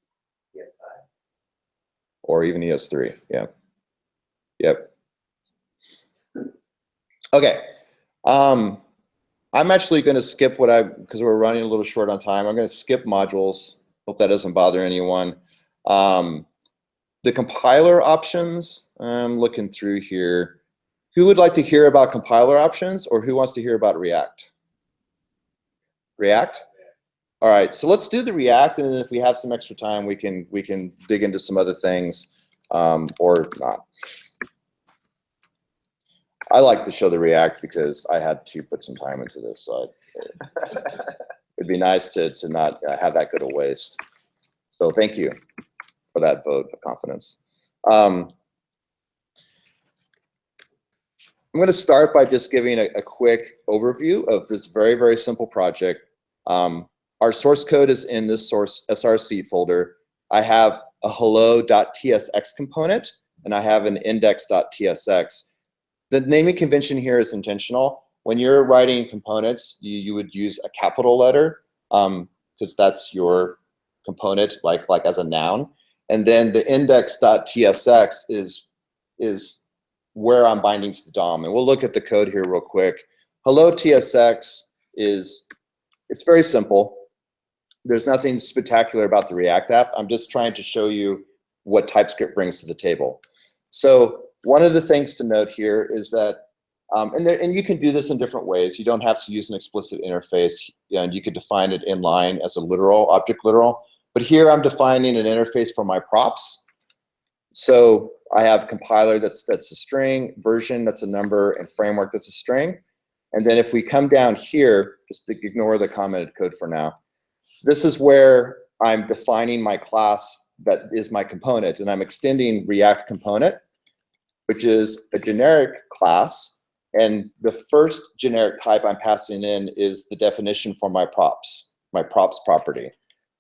ES5. Or even ES3, yeah. Yep. Okay. I'm actually going to skip because we're running a little short on time. I'm going to skip modules. Hope that doesn't bother anyone. The compiler options, I'm looking through here. Who would like to hear about compiler options, or who wants to hear about React? React? All right, so let's do the React, and then if we have some extra time, we can dig into some other things, or not. I like to show the React because I had to put some time into this, so it'd be nice to not have that go to waste. So thank you for that vote of confidence. I'm going to start by just giving a quick overview of this very, very simple project. Our source code is in this source src folder. I have a hello.tsx component, and I have an index.tsx. The naming convention here is intentional. When you're writing components, you would use a capital letter because that's your component, like as a noun. And then the index.tsx is where I'm binding to the DOM. And we'll look at the code here real quick. Hello TSX it's very simple. There's nothing spectacular about the React app. I'm just trying to show you what TypeScript brings to the table. So one of the things to note here is that, and you can do this in different ways. You don't have to use an explicit interface, and you could define it inline as a literal, object literal. But here I'm defining an interface for my props. So I have compiler that's a string, version that's a number, and framework that's a string. And then if we come down here, just ignore the commented code for now. This is where I'm defining my class that is my component, and I'm extending React component, which is a generic class. And the first generic type I'm passing in is the definition for my props property.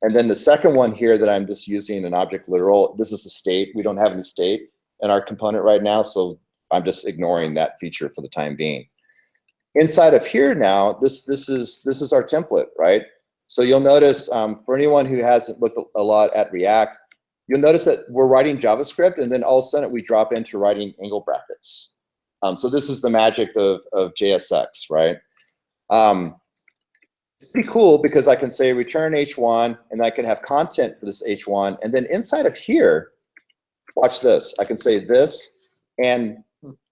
And then the second one here that I'm just using an object literal, this is the state. We don't have any state in our component right now, so I'm just ignoring that feature for the time being. Inside of here now, this is our template, right? So you'll notice for anyone who hasn't looked a lot at React, you'll notice that we're writing JavaScript, and then all of a sudden we drop into writing angle brackets. So this is the magic of JSX, right? It's pretty cool because I can say return H1, and I can have content for this H1, and then inside of here, watch this. I can say this, and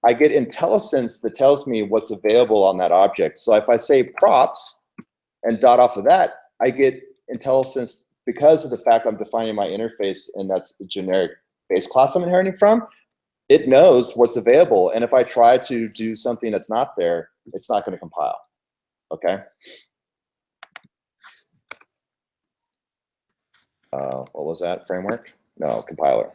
I get IntelliSense that tells me what's available on that object. So if I say props and dot off of that, I get IntelliSense because of the fact I'm defining my interface, and that's the generic base class I'm inheriting from. It knows what's available, and if I try to do something that's not there, it's not going to compile. Okay. What was that? Framework? No, compiler.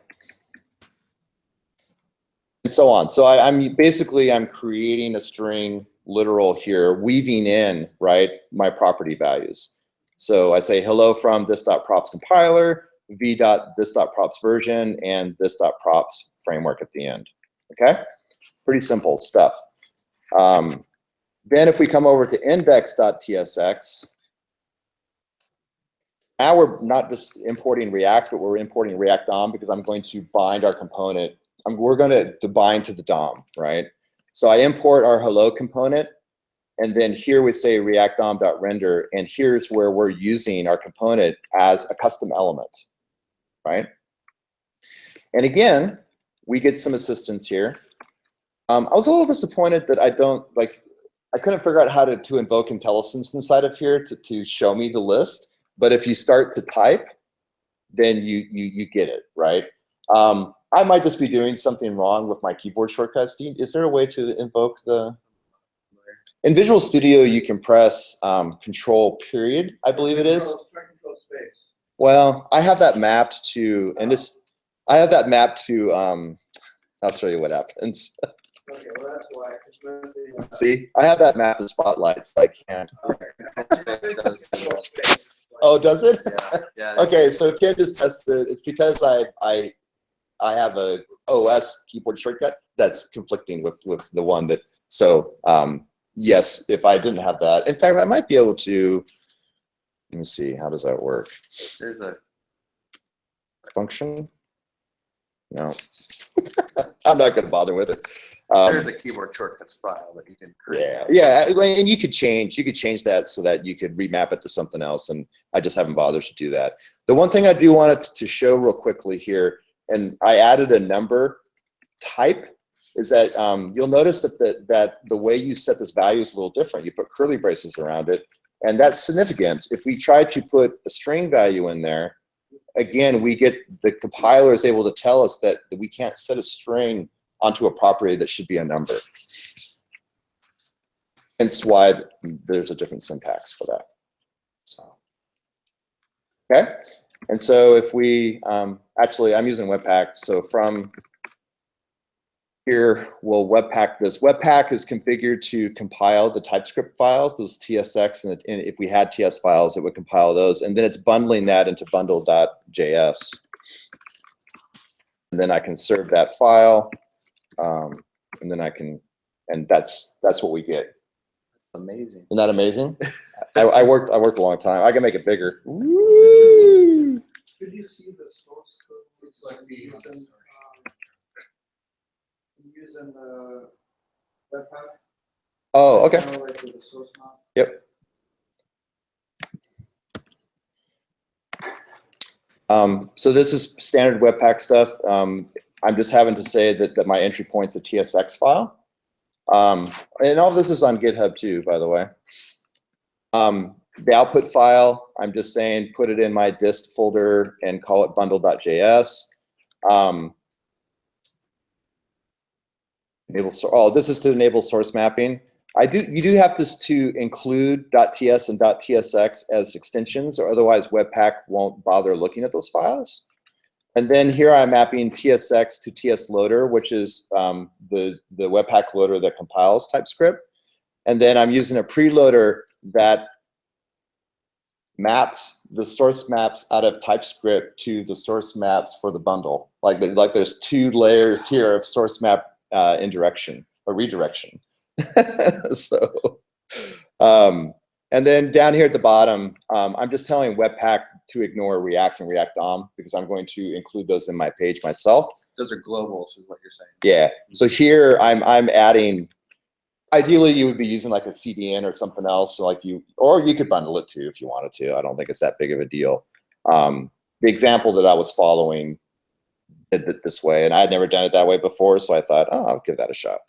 And so on. So I'm creating a string literal here, weaving in, right, my property values. So I say hello from this.props compiler, v.this.props version, and this.props framework at the end. Okay? Pretty simple stuff. Then if we come over to index.tsx, now we're not just importing React, but we're importing React DOM because I'm going to bind our component. We're going to bind to the DOM, right? So I import our hello component, and then here we say React DOM.render, and here's where we're using our component as a custom element, right? And again, we get some assistance here. I was a little disappointed that I couldn't figure out how to invoke IntelliSense inside of here to show me the list. But if you start to type, then you get it, right? I might just be doing something wrong with my keyboard shortcuts. Is there a way to invoke the? In Visual Studio, you can press Control period, I believe it is. Control space. Well, I have that mapped to, and this, I have that mapped to. I'll show you what happens. Okay, well that's why. See, I have that mapped to Spotlight, so I can't. Control space. Oh, does it? Yeah. Okay, so it can't just test the. It's because I have a OS keyboard shortcut that's conflicting with the one that. So yes, if I didn't have that, in fact, I might be able to. Let me see. How does that work? There's a function. No, I'm not going to bother with it. there's a keyboard shortcuts file that you can create. Yeah, and you could change that so that you could remap it to something else, and I just haven't bothered to do that. The one thing I do want to show real quickly here, and I added a number type, is that you'll notice that the way you set this value is a little different. You put curly braces around it, and that's significant. If we try to put a string value in there, again, the compiler is able to tell us that we can't set a string onto a property that should be a number. Hence why there's a different syntax for that. So, okay. And so if we, actually I'm using Webpack, so from here we'll Webpack this. Webpack is configured to compile the TypeScript files, those TSX, and if we had TS files, it would compile those. And then it's bundling that into bundle.js. And then I can serve that file, and then I can, and that's what we get. That's amazing. Isn't that amazing? I worked a long time. I can make it bigger. Woo! Could you see the source code? Looks like we Using the Webpack? Oh, okay. Like with the source map? Yep. So this is standard Webpack stuff. I'm just having to say that my entry point's a TSX file. And all of this is on GitHub too, by the way. The output file, I'm just saying put it in my dist folder and call it bundle.js. This is to enable source mapping. You do have to include .ts and .tsx as extensions, or otherwise Webpack won't bother looking at those files. And then here I'm mapping TSX to TS loader, which is the Webpack loader that compiles TypeScript. And then I'm using a preloader that maps the source maps out of TypeScript to the source maps for the bundle. Like there's 2 layers here of source map indirection or redirection. So, and then down here at the bottom, I'm just telling Webpack to ignore React and React DOM because I'm going to include those in my page myself. Those are globals, is what you're saying. Yeah. So here I'm adding. Ideally, you would be using like a CDN or something else, or you could bundle it too if you wanted to. I don't think it's that big of a deal. The example that I was following did it this way, and I had never done it that way before, so I thought, oh, I'll give that a shot.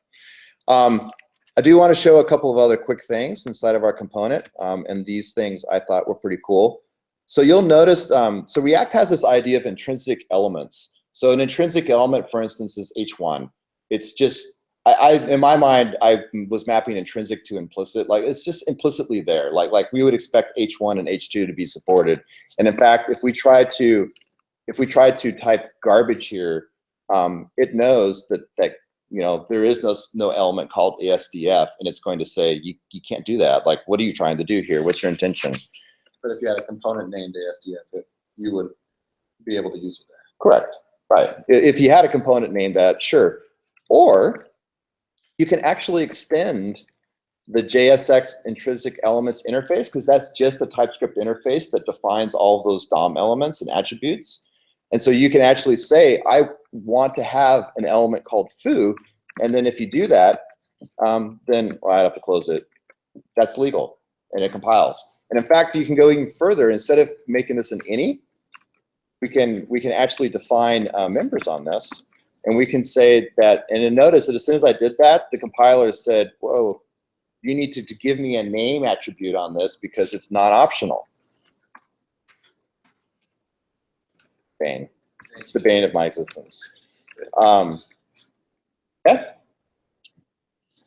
I do want to show a couple of other quick things inside of our component, and these things I thought were pretty cool. So you'll notice, so React has this idea of intrinsic elements. So an intrinsic element, for instance, is H1. It's just, in my mind, I was mapping intrinsic to implicit. Like it's just implicitly there. Like we would expect H1 and H2 to be supported. And in fact, if we try to type garbage here, it knows that there is no element called ASDF, and it's going to say you can't do that. Like, what are you trying to do here? What's your intention? But if you had a component named ASDF, you would be able to use it there. Correct. Right. If you had a component named that, sure. Or you can actually extend the JSX intrinsic elements interface, because that's just a TypeScript interface that defines all of those DOM elements and attributes. And so you can actually say, I want to have an element called foo, and then if you do that, then I have to close it. That's legal, and it compiles. And in fact, you can go even further. Instead of making this an any, we can actually define members on this, and we can say that. And then notice that as soon as I did that, the compiler said, "Whoa, you need to give me a name attribute on this because it's not optional." Bane. It's the bane of my existence. Yeah,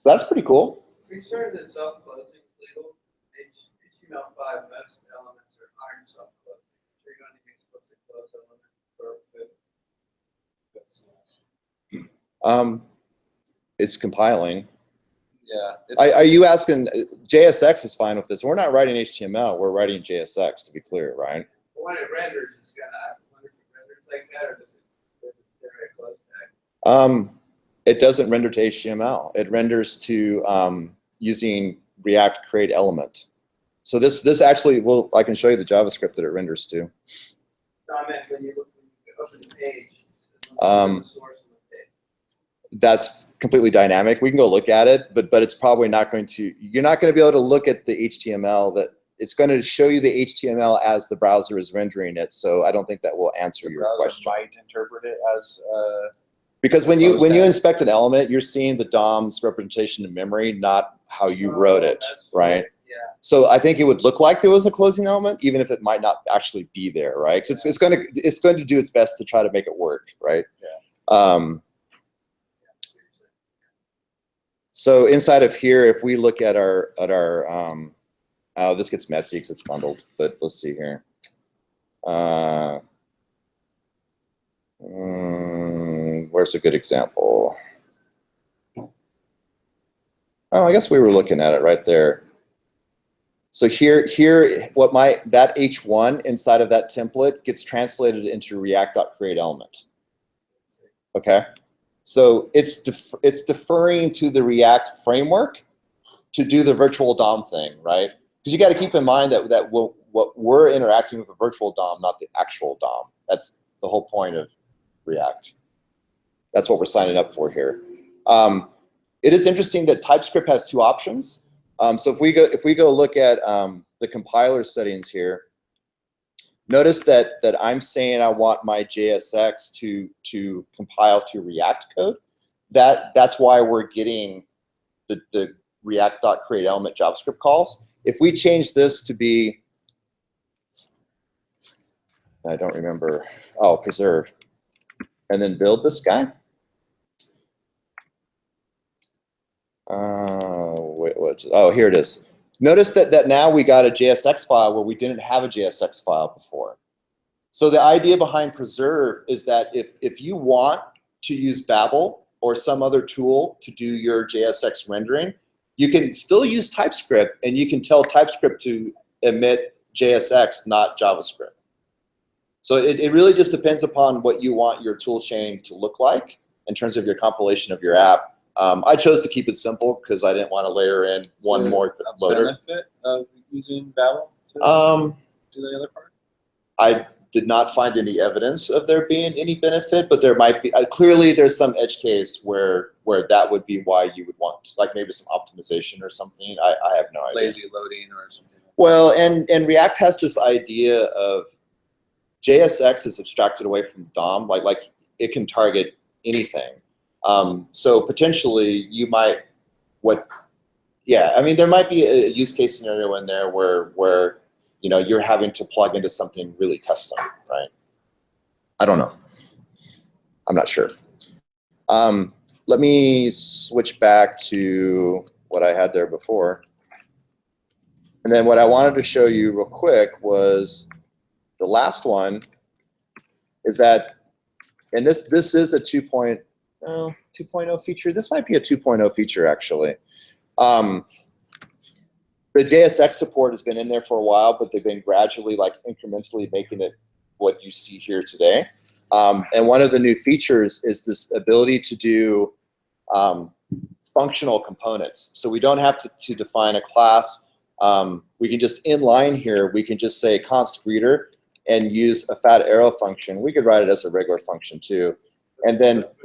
that's pretty cool. Are you certain that self-closing is legal? HTML5, most elements aren't self-closing. You're going to explicit close element. It's compiling. Yeah. Are you asking? JSX is fine with this. We're not writing HTML. We're writing JSX, to be clear, right? But when it renders, it's going to. I wonder if it renders like that, or does it generate a close tag? It doesn't render to HTML. It renders to using React create element. So this actually, well, I can show you the JavaScript that it renders to. No, I meant when you open the page. Um, the source of the page. That's completely dynamic. We can go look at it, but it's probably not going to. You're not going to be able to look at the HTML. That it's going to show you the HTML as the browser is rendering it. So I don't think that will answer your question. Might interpret it as. Because when you inspect an element, you're seeing the DOM's representation in memory, not how you wrote it, right? Yeah. So I think it would look like there was a closing element, even if it might not actually be there, right? 'Cause it's going to do its best to try to make it work, right? Yeah. So inside of here, if we look at our oh, this gets messy because it's bundled, but let's see here. Where's a good example? Oh, I guess we were looking at it right there. So here, that H1 inside of that template gets translated into React.createElement. Okay, so it's deferring to the React framework to do the virtual DOM thing, right? Because you got to keep in mind that what we're interacting with a virtual DOM, not the actual DOM. That's the whole point of React. That's what we're signing up for here. It is interesting that TypeScript has two options. So if we go look at the compiler settings here, notice that I'm saying I want my JSX to compile to React code. That's why we're getting the React.createElement JavaScript calls. If we change this to be, I don't remember, oh, preserve, and then build this guy. Oh, here it is. Notice that now we got a JSX file where we didn't have a JSX file before. So the idea behind preserve is that if you want to use Babel or some other tool to do your JSX rendering, you can still use TypeScript, and you can tell TypeScript to emit JSX, not JavaScript. So it really just depends upon what you want your tool chain to look like in terms of your compilation of your app. I chose to keep it simple because I didn't want to layer in one more loader. Benefit of using Babel to do the other part? I did not find any evidence of there being any benefit, but there might be. Clearly, there's some edge case where that would be why you would want, like maybe some optimization or something. I have no idea. Lazy loading or something. Well, and React has this idea of JSX is abstracted away from the DOM, like it can target anything. So potentially you might, I mean, there might be a use case scenario in there where you're having to plug into something really custom, right? I don't know. I'm not sure. Let me switch back to what I had there before. And then what I wanted to show you real quick was the last one is that, and this is a 2.0 feature. This might be a 2.0 feature, actually. The JSX support has been in there for a while, but they've been gradually, like, incrementally making it what you see here today. And one of the new features is this ability to do functional components. So we don't have to define a class. We can just inline here, we can just say const greeter and use a fat arrow function. We could write it as a regular function too. And then, That's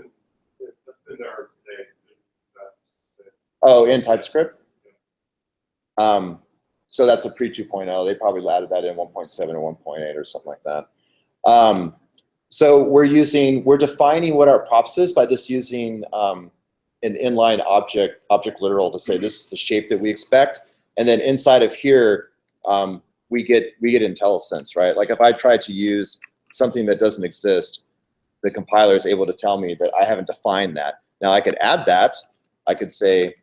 been there today. oh, in TypeScript? So that's a pre 2.0. They probably added that in 1.7 or 1.8 or something like that. So we're defining what our props is by just using an inline object literal to say this is the shape that we expect. And then inside of here, we get IntelliSense, right? Like if I try to use something that doesn't exist, the compiler is able to tell me that I haven't defined that. Now I could add that. I could say,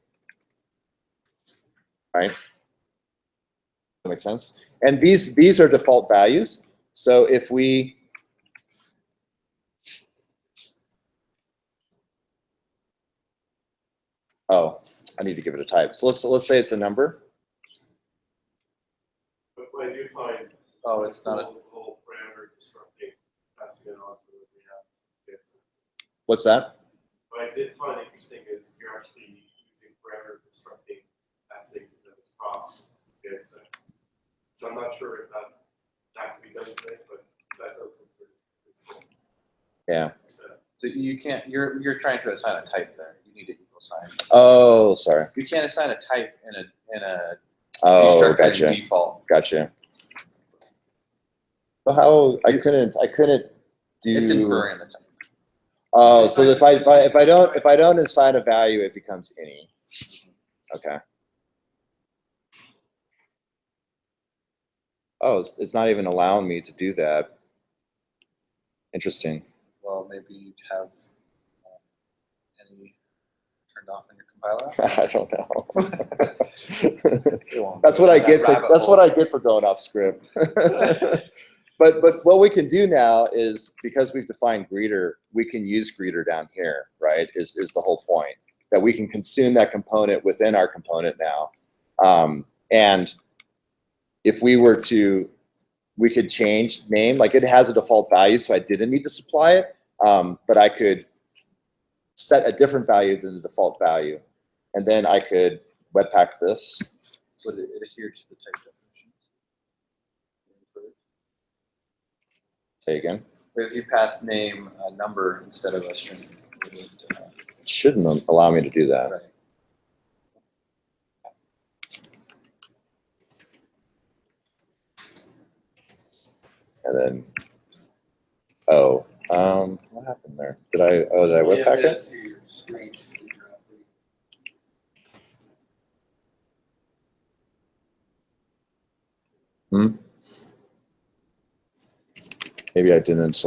right? That makes sense. And these are default values. So if we I need to give it a type. So let's say it's a number. But I do find it's not a whole parameter disrupting passing it on to the React. What's that? What I did find interesting is you're actually using parameter disrupting passing the props. So I'm not sure if that can be done today, but that does look pretty cool. Yeah. So you can't. You're trying to assign a type there. You need to equal sign. Oh, sorry. You can't assign a type in a Oh, constructor gotcha. in default. Gotcha. So how I couldn't do. It's inferring the type. Oh, so if I don't assign a value, it becomes any. Okay. Oh, it's not even allowing me to do that. Interesting. Well, maybe you'd have any turned off in your compiler. I don't know. That's what I get for going off script. But what we can do now is, because we've defined greeter, we can use greeter down here, right? Is the whole point, that we can consume that component within our component now. And if we were to, we could change name, like it has a default value, so I didn't need to supply it, but I could set a different value than the default value. And then I could webpack this. Would it adhere to the type definitions? Say again. If you pass name a number instead of a string, It shouldn't allow me to do that. right. And then, oh, what happened there? Did I webpack it? Maybe I didn't.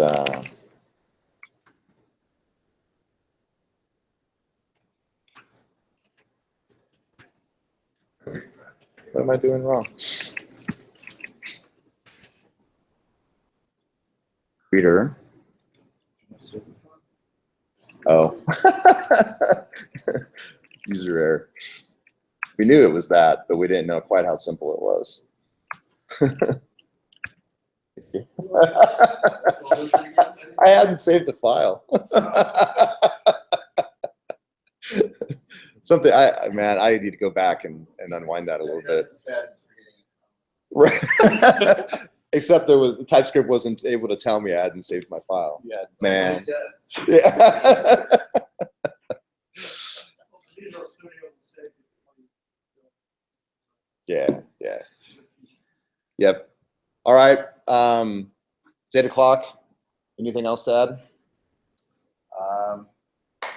What am I doing wrong? Reader. Oh. User error. We knew it was that, but we didn't know quite how simple it was. I hadn't saved the file. Something man, I need to go back and unwind that a little bit. Right. Except the TypeScript wasn't able to tell me I hadn't saved my file. Yeah, Man. Yeah. Yeah. Yep. All right. It's 8 o'clock. Anything else to add?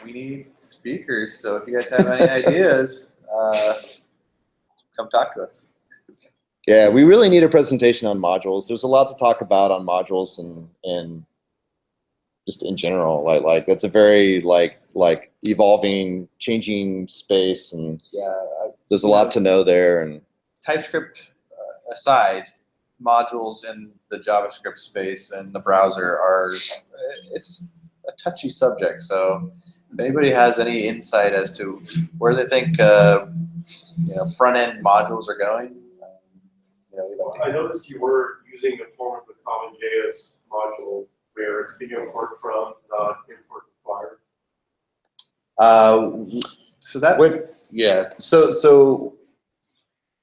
we need speakers, so if you guys have any ideas, come talk to us. Yeah, we really need a presentation on modules. There's a lot to talk about on modules and just in general. Like that's a very like evolving, changing space, and Yeah, there's a lot to know there. And TypeScript aside, modules in the JavaScript space and the browser are, it's a touchy subject. So if anybody has any insight as to where they think front-end modules are going, I noticed you were using a form of the CommonJS module where it's the import from, not import required. So that Wait. yeah. So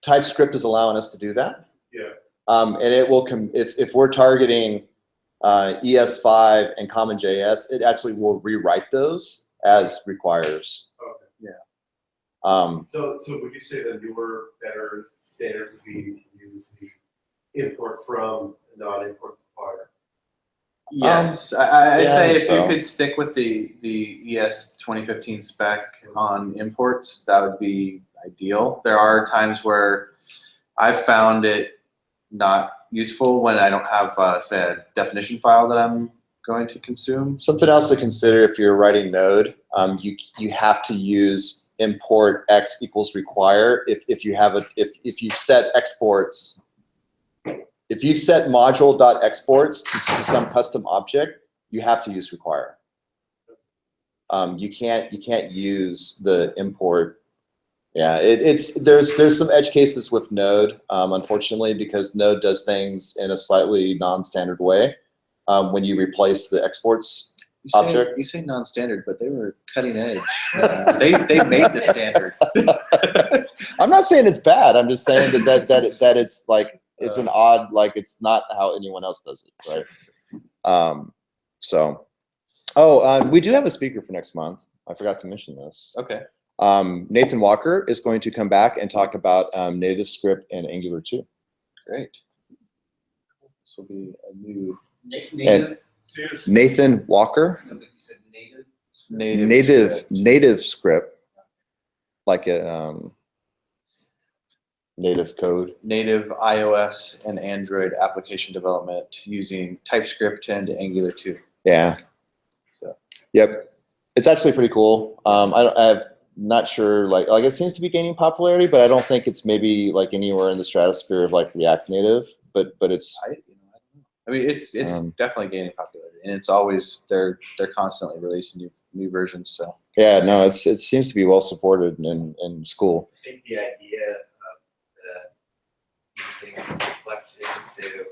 TypeScript is allowing us to do that. Yeah. And it will if we're targeting ES5 and CommonJS, it actually will rewrite those as requires. Okay. Yeah. So would you say that your better standard would be to use the import from and not import required? Yes, I'd yeah, I say think if so. you could stick with the ES 2015 spec on imports, that would be ideal. There are times where I've found it not useful when I don't have, say, a definition file that I'm going to consume. Something else to consider if you're writing Node, you have to use import x equals require if you have if you set exports. If you set module.exports to some custom object, you have to use require. You can't use the import. Yeah, there's some edge cases with Node, unfortunately, because Node does things in a slightly non-standard way when you replace the exports object. You say non-standard, but they were cutting edge. They made the standard. I'm not saying it's bad. I'm just saying that it's like it's an odd, like it's not how anyone else does it, right? We do have a speaker for next month. I forgot to mention this. Okay. Nathan Walker is going to come back and talk about native script and Angular 2. Great. This will be a new And Nathan Walker, native script, like a native code. native iOS and Android application development using TypeScript and Angular 2. Yeah. So. Yep. It's actually pretty cool. I'm not sure, like it seems to be gaining popularity, but I don't think it's maybe like anywhere in the stratosphere of like React Native, but it's, I mean, it's definitely gaining popularity, and it's always they're constantly releasing new versions. So Yeah, no, it seems to be well supported in school. I think the idea of the using reflection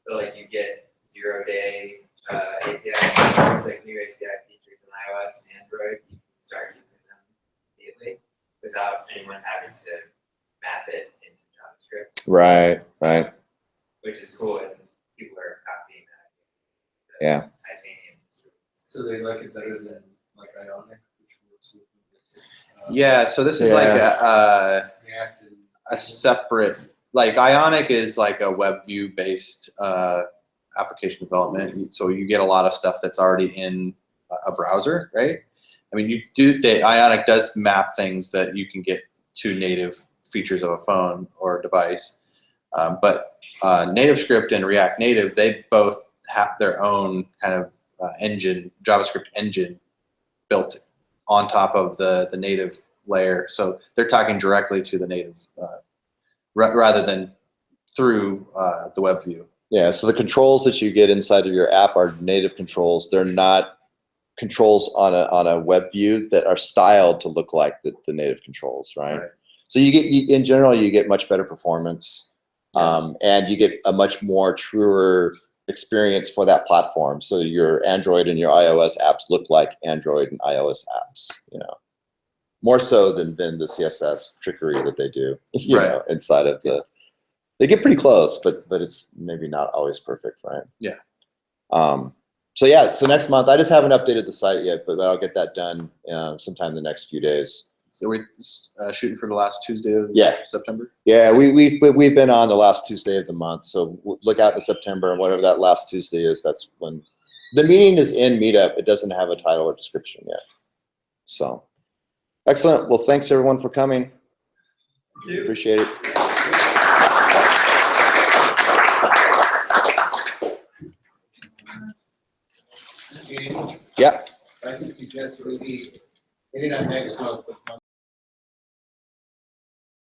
so like you get 0-day API features, like new API features in iOS and Android, you can start using them immediately without anyone having to map it into JavaScript. Right, right. Which is cool, and people are copying that. Yeah. Titanium. So they like it better than like Ionic, which works with yeah, so this is like React and a separate, like Ionic is like a web view based application development. So you get a lot of stuff that's already in a browser, right? I mean, Ionic does map things that you can get to native features of a phone or device. But NativeScript and React Native, they both have their own kind of engine, JavaScript engine built on top of the native layer. So they're talking directly to the native rather than through the web view. Yeah, so the controls that you get inside of your app are native controls. They're not controls on a web view that are styled to look like the native controls, right? So in general, you get much better performance. And you get a much more truer experience for that platform. So your Android and your iOS apps look like Android and iOS apps, more so than the CSS trickery that they do, you know, inside of the. They get pretty close, but it's maybe not always perfect, right? Yeah. So next month, I just haven't updated the site yet, but I'll get that done sometime in the next few days. So we're shooting for the last Tuesday of September? Yeah, we've been on the last Tuesday of the month, so look out in September, and whatever that last Tuesday is, that's when the meeting is in Meetup. It doesn't have a title or description yet. So, excellent. Well, thanks everyone for coming. Thank you. Appreciate it. James, Yeah. I can suggest maybe not next month, but